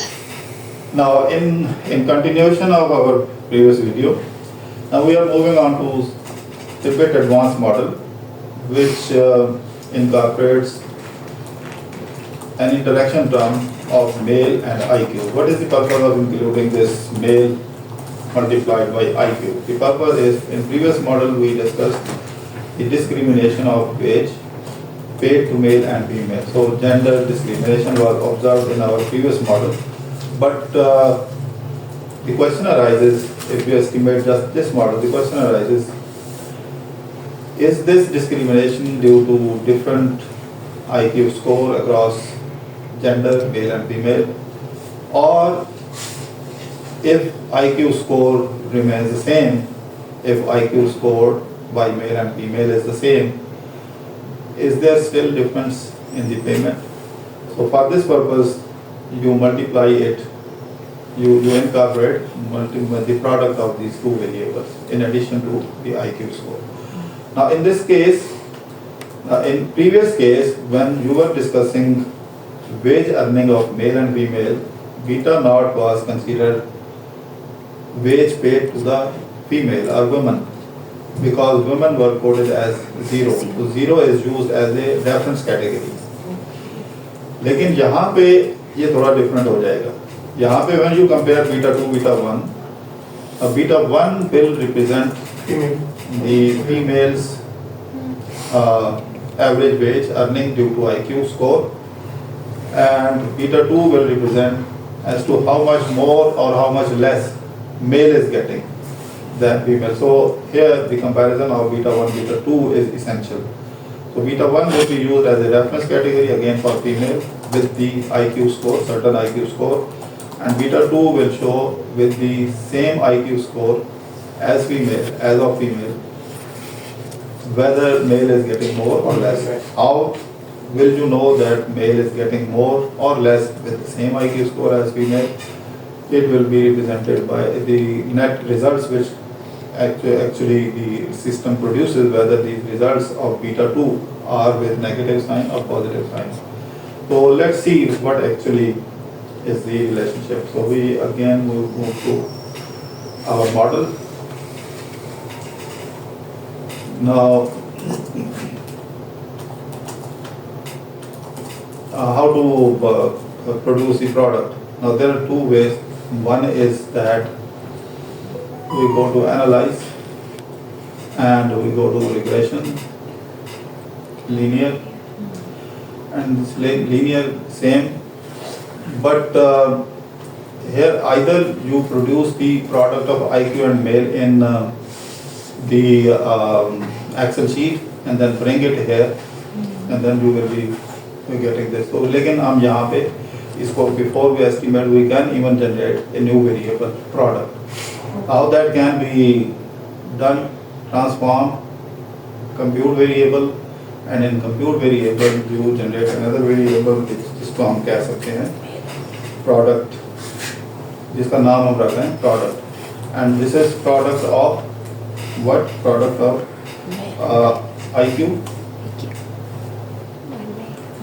Now in continuation of our previous video, now we are moving on to a bit advanced model which incorporates an interaction term of male and IQ. What is the purpose of including this male multiplied by IQ? The purpose is, in previous model we discussed the discrimination of wage paid to male and female. So gender discrimination was observed in our previous model. But the question arises, if we estimate just this model, the question arises, is this discrimination due to different IQ score across gender, male and female? Or if IQ score remains the same, if IQ score by male and female is the same, is there still difference in the payment? So for this purpose, you multiply it, you incorporate the product of these two variables in addition to the IQ score. Now in this case, in previous case, when you were discussing wage earning of male and female, beta naught was considered wage paid to the female or woman, because women were coded as 0. So 0 is used as a reference category. लेकिन यहाँ पे ये थोड़ा different हो जाएगा। यहाँ पे when you compare beta 2, beta 1, beta 1 will represent the female's average wage earning due to IQ score, and beta 2 will represent as to how much more or how much less male is getting than female. So here the comparison of beta 1, beta 2 is essential. So beta 1 will be used as a reference category again for female with the IQ score, certain IQ score, and beta 2 will show with the same IQ score as female, as of female, whether male is getting more or less. How will you know that male is getting more or less with the same IQ score as female? It will be represented by the net results which actually the system produces, whether these results of beta 2 are with negative sign or positive sign. So let's see what actually is the relationship. So we again move to our model. Now how to produce the product? Now there are two ways. One is that we go to analyze and we go to regression, linear, and this linear same, but here either you produce the product of IQ and male in the Excel sheet and then bring it here, and then you will be getting this. So लेकिन हम यहाँ पे इसको before we estimate, we can even generate a new variable product. How that can be done? Transform compute variable, and in compute variable you generate another variable जिसको हम कह सकते हैं product, जिसका नाम हम रख रहे हैं product, and this is product of what? Product of IQ,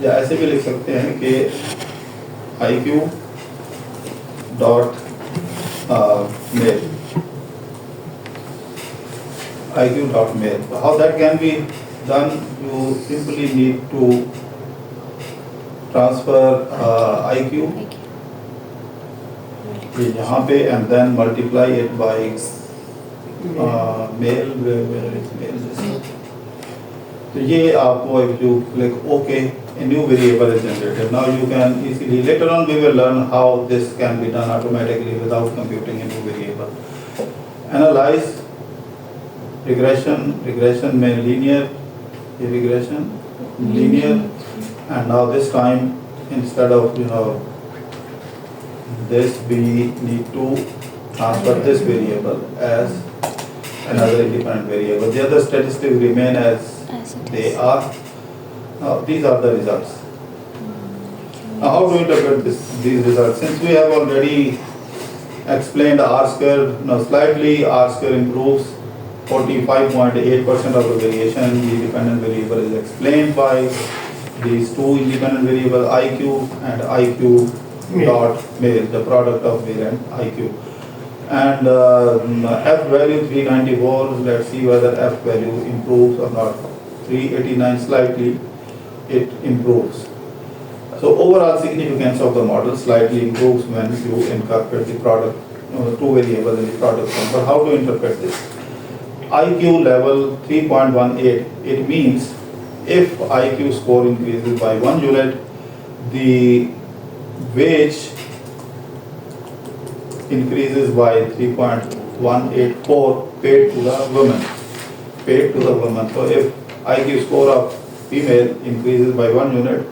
या ऐसे भी लिख सकते हैं कि IQ dot male, IQ dot male. How that can be done? You simply need to transfer IQ यहाँ पे and then multiply it by male, where is male? तो ये आपको if you click OK a new variable is generated. Now you can easily, later on we will learn how this can be done automatically without computing a new variable. Analyze regression में linear regression, linear, and now this time instead of this we need to transfer this variable as another independent variable. The other statistics remain as they are. Now these are the results. Now how to interpret these results? Since we have already explained R square, now slightly R square improves 45.8% of the variation. The dependent variable is explained by these two independent variables IQ and IQ dot male, the product of male and IQ. And F value 394, let's see whether F value improves or not. 389 slightly, it improves. So overall significance of the model slightly improves when you incorporate the product, two variables in the product form. But how to interpret this? IQ level 3.18, it means if IQ score increases by 1 unit, the wage increases by 3.184 paid to the woman. So if IQ score of female increases by 1 unit,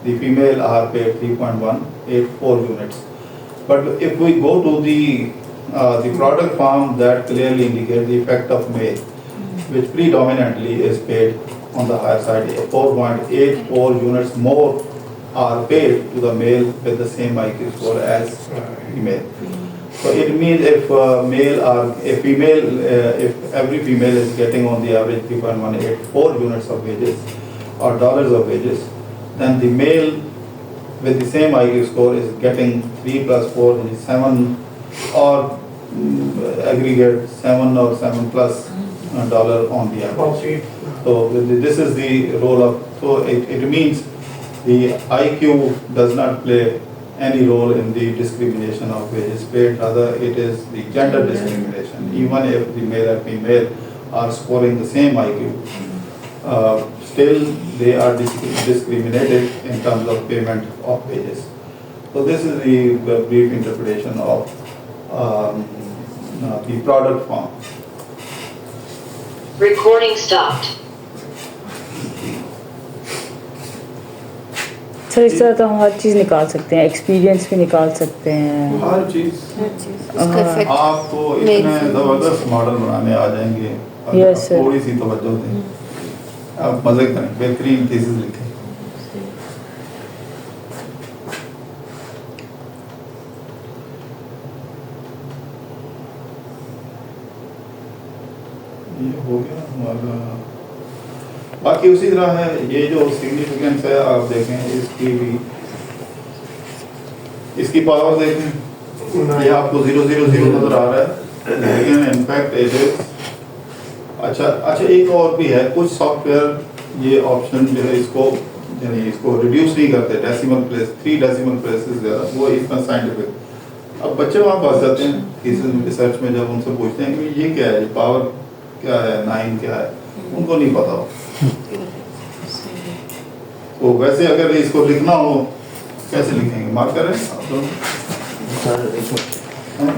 the female are paid 3.184 units. But if we go to the product form, that clearly indicates the effect of male, which predominantly is paid on the higher side. 4.84 units more are paid to the male with the same IQ score as female. So it means if every female is getting on the average 3.184 units of wages or dollars of wages, then the male with the same IQ score is getting 3 plus 4 which is 7 or aggregate 7 or 7 plus dollar on the average. So this is the role of, so it means the IQ does not play any role in the discrimination of wages paid, rather it is the gender discrimination. Even if the male and female are scoring the same IQ, still they are discriminated in terms of payment of wages. So this is the brief interpretation of the product form. Recording stopped. Sir इस तरह तो हम हर चीज़ निकाल सकते हैं, experience भी निकाल सकते हैं, हर चीज उसका effect आपको इतने जबरदस्त मॉडल बनाने आ जाएंगे अगर Yes, आप sir. थोड़ी सी तवज्जो दें, आप मजे करें, बेहतरीन थीसिस लिखें। ये हो गया हमारा। बाकी उसी तरह है, ये जो सिग्निफिकेंस है आप देखें, इसकी पावर देखें, ये आपको 000 नजर आ रहा है, लेकिन इनफैक्ट इट इज अच्छा एक और भी है, कुछ सॉफ्टवेयर ये ऑप्शन जो है इसको रिड्यूस नहीं करते, डेसिमल प्लेस 3 डेसिमल प्लेसेस ज़्यादा, वो इतना साइंटिफिक। अब बच्चे वहाँ पास जाते हैं रिसर्च में, जब उनसे पूछते हैं कि ये क्या है, ये पावर क्या है, 9 क्या है, उनको नहीं पता हो। तो वैसे अगर इसको लिखना हो कैसे लिखेंगे, मार्क करें आप दोनों? हाँ।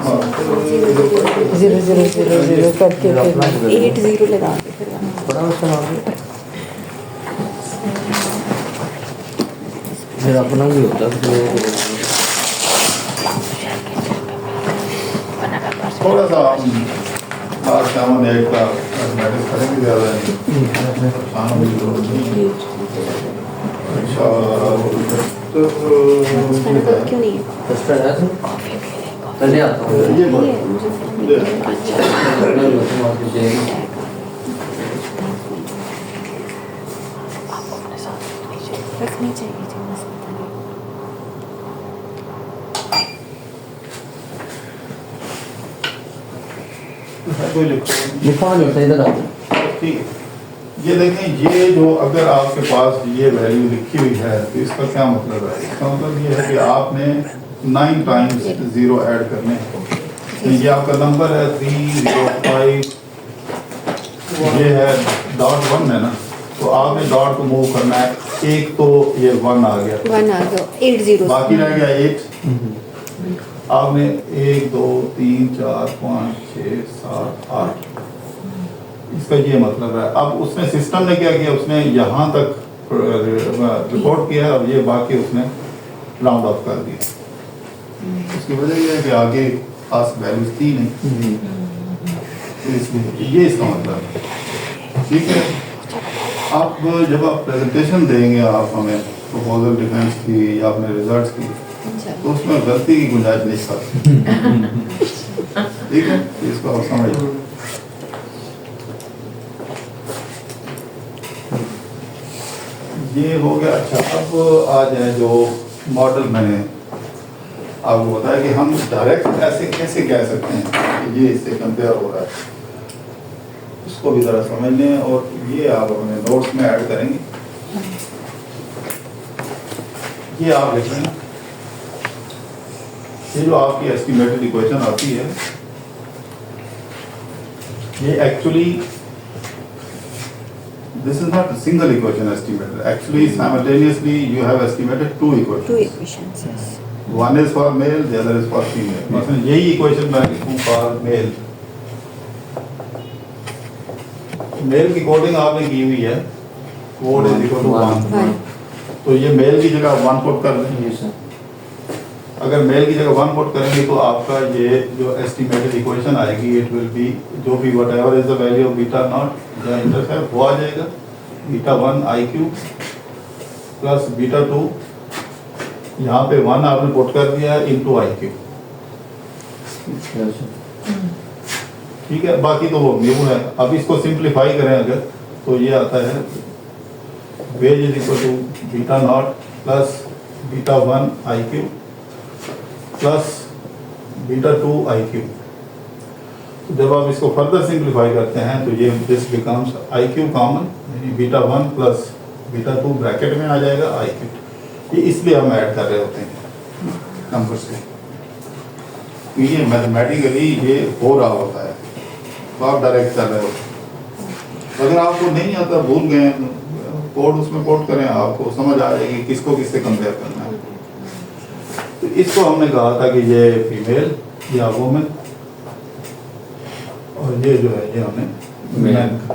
0 करके 80 लगा के फिर फिर अपना भी होता है थोड़ा सा आज शाम 8 का मैसेज करेंगे, ज़्यादा नहीं, शाम भी जरूरत नहीं। अच्छा तो क्यों नहीं है? पहले आता हूँ ये बात ये रखनी चाहिए जो मसला कोई लिखो लिखा नहीं होता, इधर आता ठीक है। ये देखें, ये जो अगर आपके पास ये वैल्यू लिखी हुई है तो इसका क्या मतलब है? इसका मतलब ये है कि आपने 9 टाइम्स 0 ऐड करने हैं। ये आपका नंबर है 305, ये है .1 है ना, तो आपने डॉट को मूव करना है, एक तो ये 1 आ गया, 1 आ गया, 8 0 बाकी रह गया 8। आपने 1 2 3 4 5 6 7 8, इसका ये मतलब है। अब उसने सिस्टम ने क्या किया, उसने यहाँ तक रिकॉर्ड किया, अब ये बाकी उसने राउंड ऑफ कर दिया। उसकी वजह ये है कि आगे खास वैल्यूज थी नहीं, तो इसलिए ये इसका मतलब है। ठीक है, आप जब आप प्रेजेंटेशन देंगे आप हमें प्रपोजल डिफेंस की या अपने रिजल्ट्स की, तो उसमें गलती की गुंजाइश नहीं सकती। ठीक है, तो इसको आप समझिए। ये हो गया। अच्छा, अब आ जाए जो मॉडल मैंने आपको बताया कि हम डायरेक्ट ऐसे कैसे कह सकते हैं कि ये इससे कंपेयर हो रहा है, इसको भी ज़रा समझ लें और ये आप अपने नोट्स में ऐड करेंगे। ये आप लिख लें, ये जो आपकी एस्टिमेटेड इक्वेशन आती है, ये actually this is not a single equation estimated. Actually, simultaneously you have estimated two equations. 2 equations, yes. One is for male, the other is for female. मतलब यही इक्वेशन मैं लिखूं for male. मेल की coding आपने की हुई है, code is equal to 1, तो ये मेल की जगह 1 पुट कर दें। अगर मेल की जगह 1 पुट करेंगे तो आपका ये जो एस्टिमेटेड इक्वेशन आएगी, इट विल बी जो भी what ever is the value of beta not या इंटरसेप्ट वो आ जाएगा, beta 1 I Q plus beta 2, यहाँ पे 1 आपने पुट कर दिया है इंटू आई क्यू। ठीक है, बाकी तो वो न्यू है। अब इसको सिंप्लीफाई करें अगर, तो ये आता है wage is equal to beta naught plus beta 1 I Q plus beta 2 I Q. तो जब आप इसको फर्दर सिंप्लीफाई करते हैं तो ये this becomes I Q common, यानी बीटा 1 प्लस बीटा 2 ब्रैकेट में आ जाएगा आई क्यू। ये इसलिए हम ऐड कर रहे होते हैं नंबर से, ये मैथमेटिकली ये हो रहा होता है, तो आप डायरेक्ट कर रहे होते हैं। अगर आपको नहीं आता, भूल गए, कोड उसमें कोड करें, आपको समझ आ जाएगी किसको किससे कंपेयर करना है। तो इसको हमने कहा था कि ये फीमेल या वुमेन, और ये जो है ये हमने मैन का।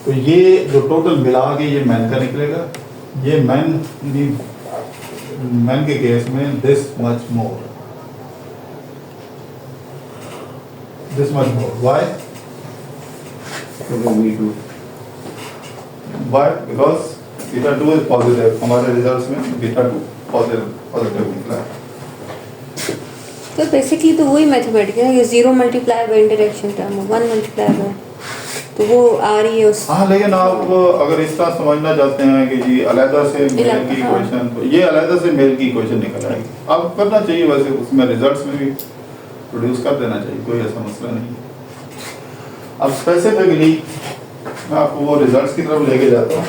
तो ये जो टोटल मिला के ये मैन का निकलेगा। ये मैन के केस में this much more, why? Why? Because beta 2 is positive. हमारे रिजल्ट्स में बीटा 2 पॉजिटिव निकला है। तो बेसिकली तो वही मैथमेटिक्स है, ये 0 multiply by interaction term, 1 multiply by, तो वो आ रही है उस। हाँ, लेकिन आप अगर इस तरह समझना चाहते हैं कि जी अलग से मेल की इक्वेशन, तो ये अलग से मेल की इक्वेशन निकल आएगी। अब करना चाहिए वैसे, उसमें रिजल्ट्स में भी प्रोड्यूस कर देना चाहिए, कोई ऐसा मसला नहीं है। अब स्पेसिफिकली मैं आपको वो रिजल्ट्स की तरफ लेके जाता हूँ।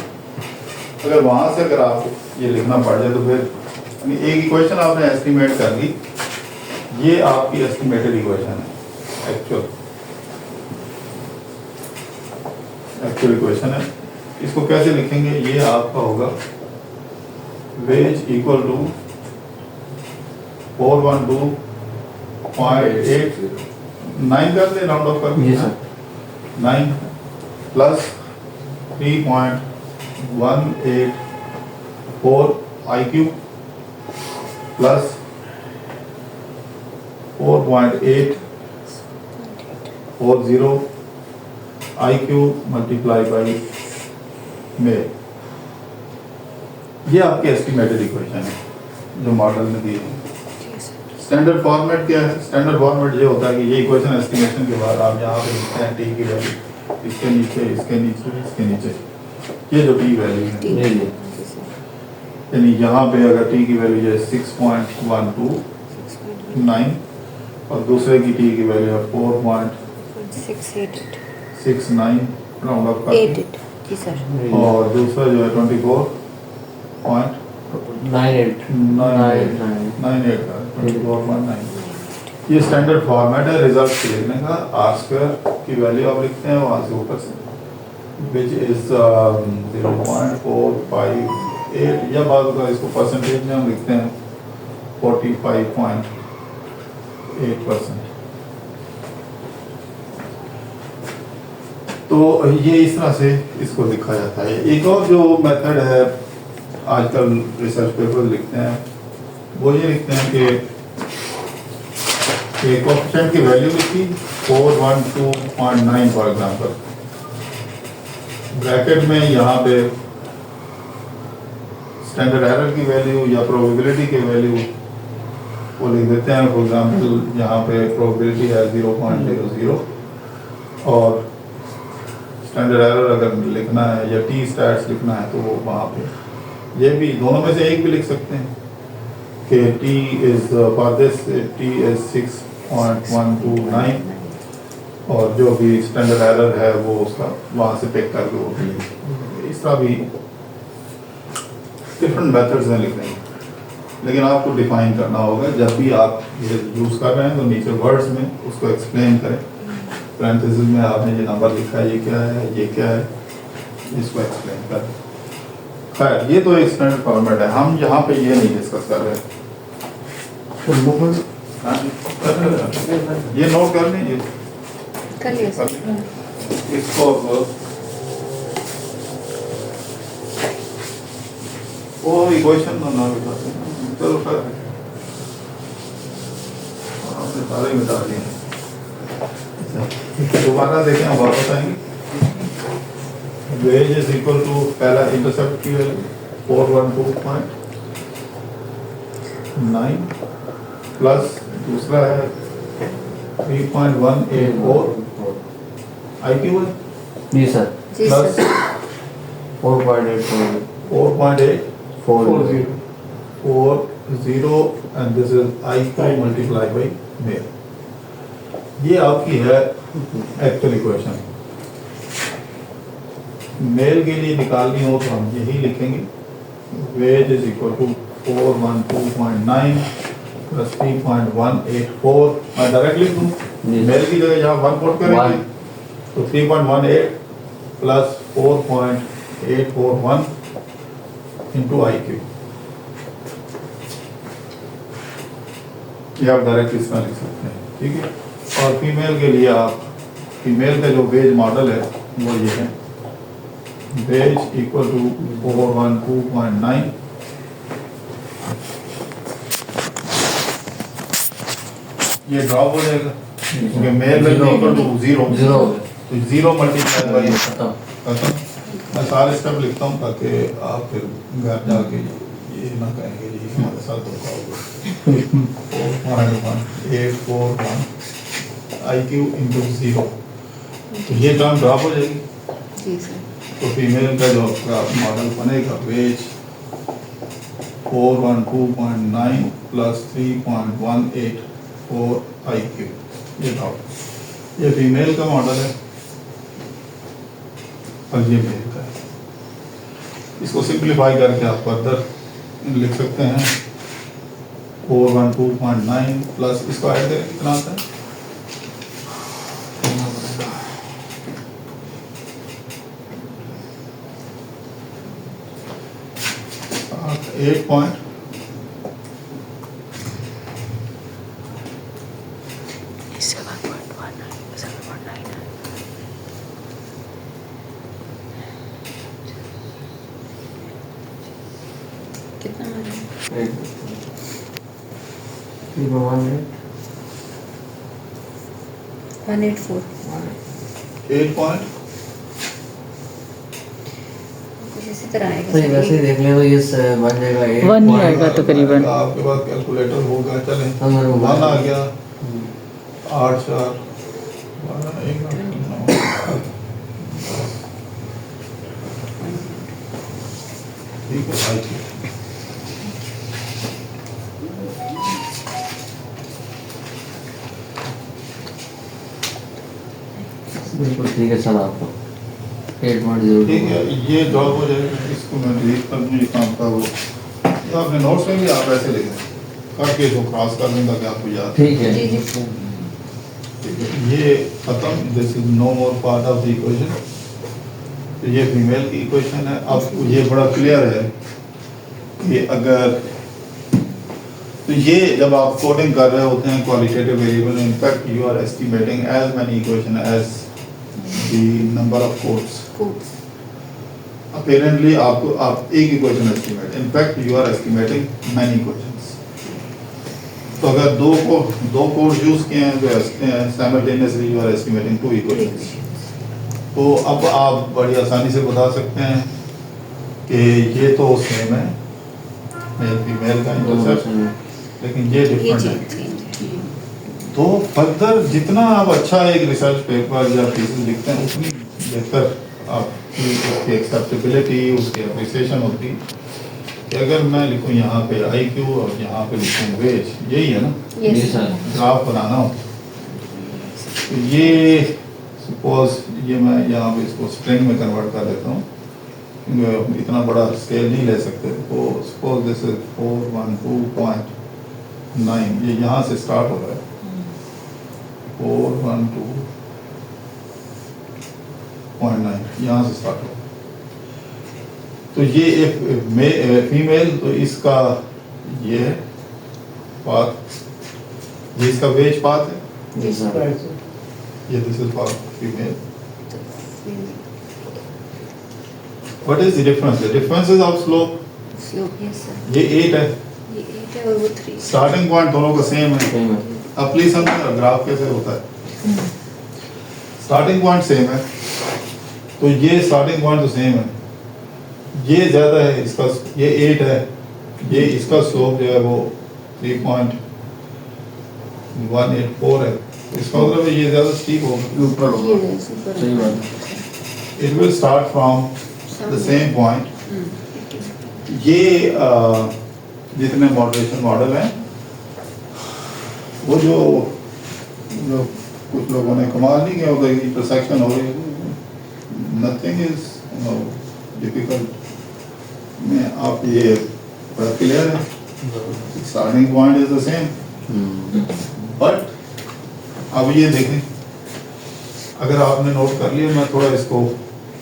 अगर वहाँ से अगर आप ये लिखना पड़ जाए तो फिर एक इक्वेशन आपने एस्टिमेट कर ली, ये आपकी एस्टिमेटेड इक्वेशन है, एक्चुअल इक्वेशन है। इसको कैसे लिखेंगे? ये आपका होगा वेज इक्वल टू 412.89 कर दे, राउंड ऑफ कर 9 plus 3.184 I Q plus 4.840 I Q multiply by male. ये आपकी एस्टिमेटेड इक्वेशन है जो मॉडल में दी है। स्टैंडर्ड फॉर्मेट क्या है? स्टैंडर्ड फॉर्मेट ये होता है कि ये इक्वेशन एस्टिमेशन के बाद आप यहाँ पे लिखते हैं टी की वैल्यू, इसके नीचे इसके नीचे इसके नीचे, ये जो टी वैल्यू है, यानी यहाँ पे अगर टी की वैल्यू है 6.129 और दूसरे की टी की वैल्यू है 4.669 राउंड ऑफ करके, और दूसरा जो है 24.98 ये स्टैंडर्ड फॉर्मेट है रिजल्ट के लिखने का। आर स्क्वायर की वैल्यू आप लिखते हैं, वहाँ से ऊपर से which is 0.458 या बाद का इसको परसेंटेज में हम लिखते हैं 45.8%। तो ये इस तरह से इसको लिखा जाता है। एक और जो मेथड है आजकल रिसर्च पेपर लिखते हैं वो ये लिखते हैं कि कोएफिशिएंट की वैल्यू लिखी 412.9 फॉर एग्जांपल, ब्रैकेट में यहाँ पे स्टैंडर्ड एरर की वैल्यू या प्रोबेबिलिटी की वैल्यू वो लिख देते हैं। फॉर एग्जांपल यहाँ पे प्रोबेबिलिटी है 0.00 और स्टैंडर्ड एरर अगर लिखना है या टी स्टैट्स लिखना है तो वो वहाँ पे ये भी दोनों में से एक भी लिख सकते हैं कि T is for this T is 6.129 और जो भी स्टैंडर्ड एरर है वो उसका वहाँ से पिक करके वो भी इस तरह भी डिफरेंट मेथड्स हैं लिखने के। लेकिन आपको डिफाइन करना होगा जब भी आप ये यूज़ कर रहे हैं तो नीचे वर्ड्स में उसको एक्सप्लेन करें। पैरेंथेसिस में आपने ये नंबर लिखा है, ये क्या है, ये क्या है, इसको एक्सप्लेन करें। खैर ये तो एक स्टैंडर्ड फॉर्मेट है, हम यहाँ पे ये नहीं डिस्कस कर रहे हैं। ये नोट कर लें, ये कर लिया सर। इसको वो इक्वेशन ना बिठाते हैं, चलो खैर आपने सारे मिटा दिए। दोबारा देखें, हम वापस आएंगे। वेज इज इक्वल टू पहला इंटरसेप्ट की वैल्यू 412.9 प्लस दूसरा है 3.184 IQ है जी सर, जी plus sir. 4.8 4.840 and this is IQ multiplied by male। ये आपकी है एक्चुअल इक्वेशन। मेल के लिए निकालनी हो तो हम यही लिखेंगे, wage is equal to 412.9 plus 3.184। मैं डायरेक्ट लिख दूँ, मेल की जगह यहाँ 1 पुट करेंगे तो 3.18 प्लस 4.841 इंटू IQ। ये आप डायरेक्ट इस तरह लिख सकते हैं, ठीक है। और फीमेल के लिए आप फीमेल का जो वेज मॉडल है वो ये है, वेज इक्वल टू 412.9 ये ड्रॉप हो जाएगा क्योंकि मेल वैल्यू इक्वल टू 0 तो 0 मल्टीप्लाई बाय खत्म। मैं सारे स्टेप लिखता हूँ ताकि आप फिर घर जाके ये ना कहेंगे जी हमारे साथ धोखा हो गया। 4.1841 IQ इंटू 0 तो ये टर्म ड्रॉप हो जाएगी। जी सर। तो फीमेल का जो आपका मॉडल बनेगा वेज 412.9 प्लस 3.184 IQ ये ड्रॉप, ये फीमेल का मॉडल है और ये मेल का है। इसको सिंप्लीफाई करके आप फर्दर लिख सकते हैं 412.9 प्लस इसको ऐड करें कितना आता है 8 पॉइंट कितना आ रहा है? 184 8 पॉइंट कुछ इसी तरह आएगा सही वैसे ही देख ले तो ये बन जाएगा 1 ही आएगा तकरीबन। आपके पास कैलकुलेटर होगा, चलें हमारे मोबाइल 1 आ गया 8 4 ठीक है IQ बिल्कुल ठीक है सर, आपको 8.0 ठीक है। ये जॉब हो जाएगा, इसको मैं डिलीट कर दूँ, ये काम था वो ये आपने नोट्स में भी आप ऐसे लिख दें करके इसको क्रॉस कर दूँ ताकि आपको याद ठीक है। जी जी ये खत्म। This is no more part of the equation. तो ये फीमेल की इक्वेशन है। अब ये बड़ा क्लियर है कि अगर तो ये जब आप कोडिंग कर रहे होते हैं qualitative variable, in fact you are estimating as many equation as the number of codes. Apparently आप एक equation estimate, in fact you are estimating many equations. तो अगर दो कोड यूज किए हैं तो simultaneously you are estimating 2 equations. तो अब आप बड़ी आसानी से बता सकते हैं कि ये तो सेम है मेल फीमेल का इंटरसेप्ट, लेकिन ये डिफरेंट है। तो फर्दर जितना आप अच्छा एक रिसर्च पेपर या थीसिस लिखते हैं उतनी बेहतर आपकी उसकी एक्सेप्टेबिलिटी, उसकी अप्रिसिएशन होती है। कि अगर मैं लिखूँ यहाँ पे IQ और यहाँ पे लिखूँ वेज, यही है ना, ग्राफ बनाना हो तो ये सपोज ये मैं यहाँ पे इसको स्ट्रिंग में कन्वर्ट कर देता हूँ, इतना बड़ा स्केल नहीं ले सकते। तो सपोज दिस इज 412.9, ये यहाँ से स्टार्ट हो रहा है 412.9, यहाँ से स्टार्ट हो रहा है। तो ये एक फीमेल, तो इसका ये है पाथ, ये इसका वेज पाथ है, ये this is path female. What is the difference? The difference is of slope. yes sir. ये 8 है, ये 8 है और वो 3। स्टार्टिंग पॉइंट दोनों का सेम है। अब प्लीज समझिए ग्राफ कैसे होता है। स्टार्टिंग पॉइंट सेम है, तो ये स्टार्टिंग पॉइंट तो सेम है, ये ज्यादा है इसका, ये 8 है, ये इसका स्लोप जो है वो 3.184 है। इसका मतलब ये ज्यादा स्टीप होगा, ऊपर होगा। ये सही बात है। It will start from the same point. ये जितने मॉडरेशन मॉडल हैं वो जो कुछ लोगों ने कमाल नहीं किया होगा, इंटरसेक्शन हो रही है, नथिंग इज डिफिकल्ट में। आप ये बड़ा क्लियर है, starting point is the same. But अब ये देखें, अगर आपने नोट कर लिया, मैं थोड़ा इसको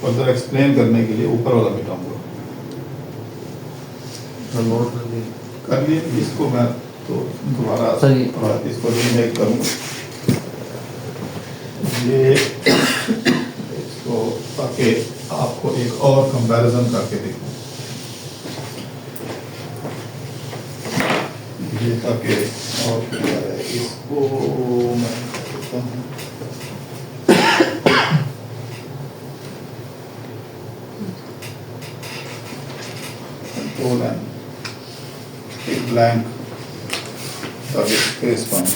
फर्दर एक्सप्लेन करने के लिए ऊपर वाला मिटाऊंगा। नोट कर लिए इसको, मैं तो दोबारा सही। इसको रीमेक करूँगा ये इसको, ताकि आपको एक और कंपैरिजन करके देखूं ये, ताकि और क्लियर है। इसको मैं करता हूँ, कंट्रोल एंड एक ब्लैंक स्पेस पॉइंट।